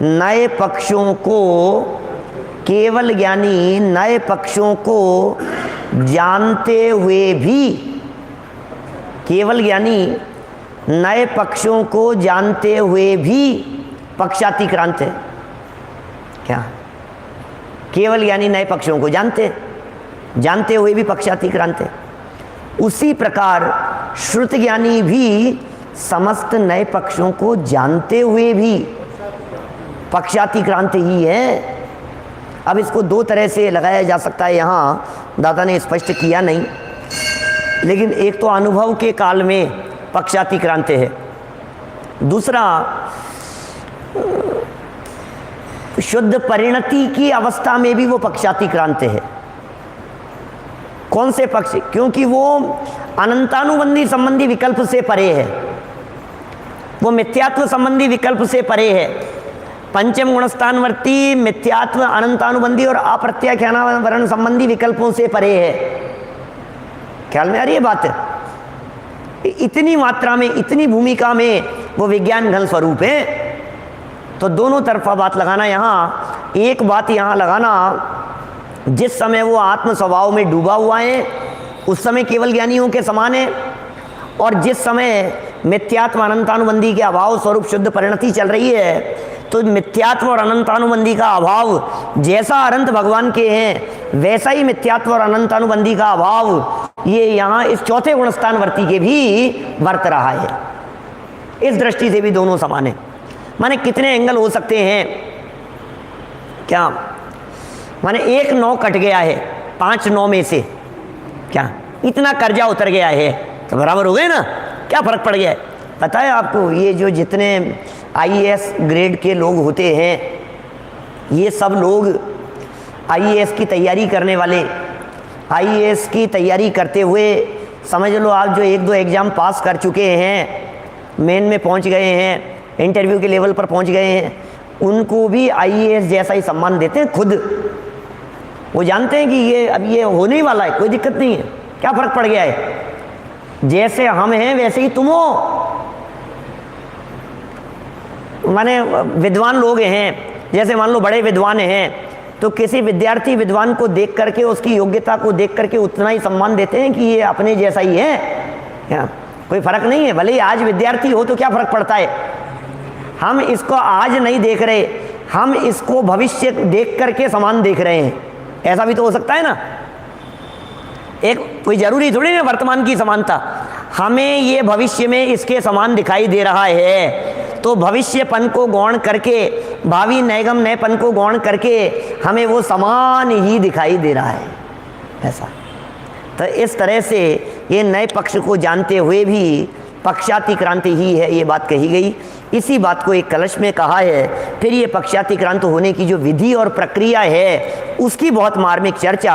नए पक्षों को केवल ज्ञानी नए पक्षों को जानते हुए भी, केवल ज्ञानी नए पक्षों को जानते हुए भी पक्षातिक्रांत है। क्या? केवल ज्ञानी नए पक्षों को जानते हुए भी पक्षातिक्रांत है। उसी प्रकार श्रुत ज्ञानी भी समस्त नए पक्षों को जानते हुए भी पक्षातिक्रांत ही है। अब इसको दो तरह से लगाया जा सकता है, यहाँ दादा ने स्पष्ट किया नहीं, लेकिन एक तो अनुभव के काल में पक्षातिक्रांत है, दूसरा शुद्ध परिणति की अवस्था में भी वो पक्षातिक्रांत है। कौन से पक्ष? क्योंकि वो अनंतानुबंधी संबंधी विकल्प से परे है, वो मिथ्यात्व संबंधी विकल्प से परे है। पंचम गुणस्थानवर्ती मिथ्यात्व, अनंतानुबंधी और अप्रत्याख्यानावरण संबंधी विकल्पों से परे है। ख्याल में आ रही है बात? इतनी मात्रा में, इतनी भूमिका में वो विज्ञान घन स्वरूप है। तो दोनों तरफा बात लगाना, यहाँ एक बात यहाँ लगाना, जिस समय वो आत्म स्वभाव में डूबा हुआ है उस समय केवल ज्ञानियों के समान है, और जिस समय मिथ्यात्व अनंतानुबंधी के अभाव स्वरूप शुद्ध परिणति चल रही है, तो मिथ्यात्व और अनंतानुबंधी का अभाव जैसा अनंत भगवान के हैं वैसा ही मिथ्यात्व और अनंतानुबंधी का अभाव ये यहाँ इस चौथे गुणस्थानवर्ती के भी वर्त रहा है। इस दृष्टि से भी दोनों समान है। माने कितने एंगल हो सकते हैं? क्या माने एक 9 कट गया है 5 9 में से, क्या इतना कर्जा उतर गया है तो बराबर हो गए ना? क्या फर्क पड़ गया है? पता है आपको, ये जो जितने आईएएस ग्रेड के लोग होते हैं, ये सब लोग आईएएस की तैयारी करने वाले, आईएएस की तैयारी करते हुए समझ लो आप जो 1-2 एग्ज़ाम पास कर चुके हैं, मेन में पहुंच गए हैं, इंटरव्यू के लेवल पर पहुंच गए हैं, उनको भी आईएएस जैसा ही सम्मान देते हैं खुद। वो जानते हैं कि ये अब ये होने ही वाला है, कोई दिक्कत नहीं है, क्या फ़र्क पड़ गया है, जैसे हम हैं वैसे ही तुम हो। माने विद्वान लोग हैं, जैसे मान लो बड़े विद्वान हैं, तो किसी विद्यार्थी विद्वान को देख करके, उसकी योग्यता को देख करके उतना ही सम्मान देते हैं कि ये अपने जैसा ही है। क्या कोई फ़र्क नहीं है? भले ही आज विद्यार्थी हो तो क्या फ़र्क पड़ता है? हम इसको आज नहीं देख रहे, हम इसको भविष्य देख करके समान देख रहे हैं। ऐसा भी तो हो सकता है ना? एक कोई ज़रूरी थोड़ी ना वर्तमान की समानता, हमें ये भविष्य में इसके समान दिखाई दे रहा है, तो भविष्यपन को गौण करके, भावी नैगम नएपन को गौण करके हमें वो समान ही दिखाई दे रहा है। ऐसा तो इस तरह से ये नए पक्ष को जानते हुए भी पक्षातिक्रांति ही है, ये बात कही गई। इसी बात को एक कलश में कहा है। फिर ये पक्षातिक्रांत होने की जो विधि और प्रक्रिया है उसकी बहुत मार्मिक चर्चा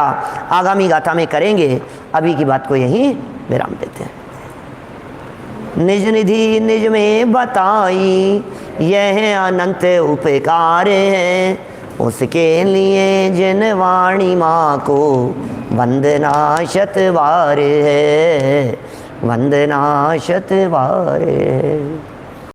आगामी गाथा में करेंगे। अभी की बात को यहीं विराम देते हैं। निज निधि निज में बताई यह अनंत उपकार है, उसके लिए जिन वाणी माँ को वंदना शतवार है, वंदना शतवार है।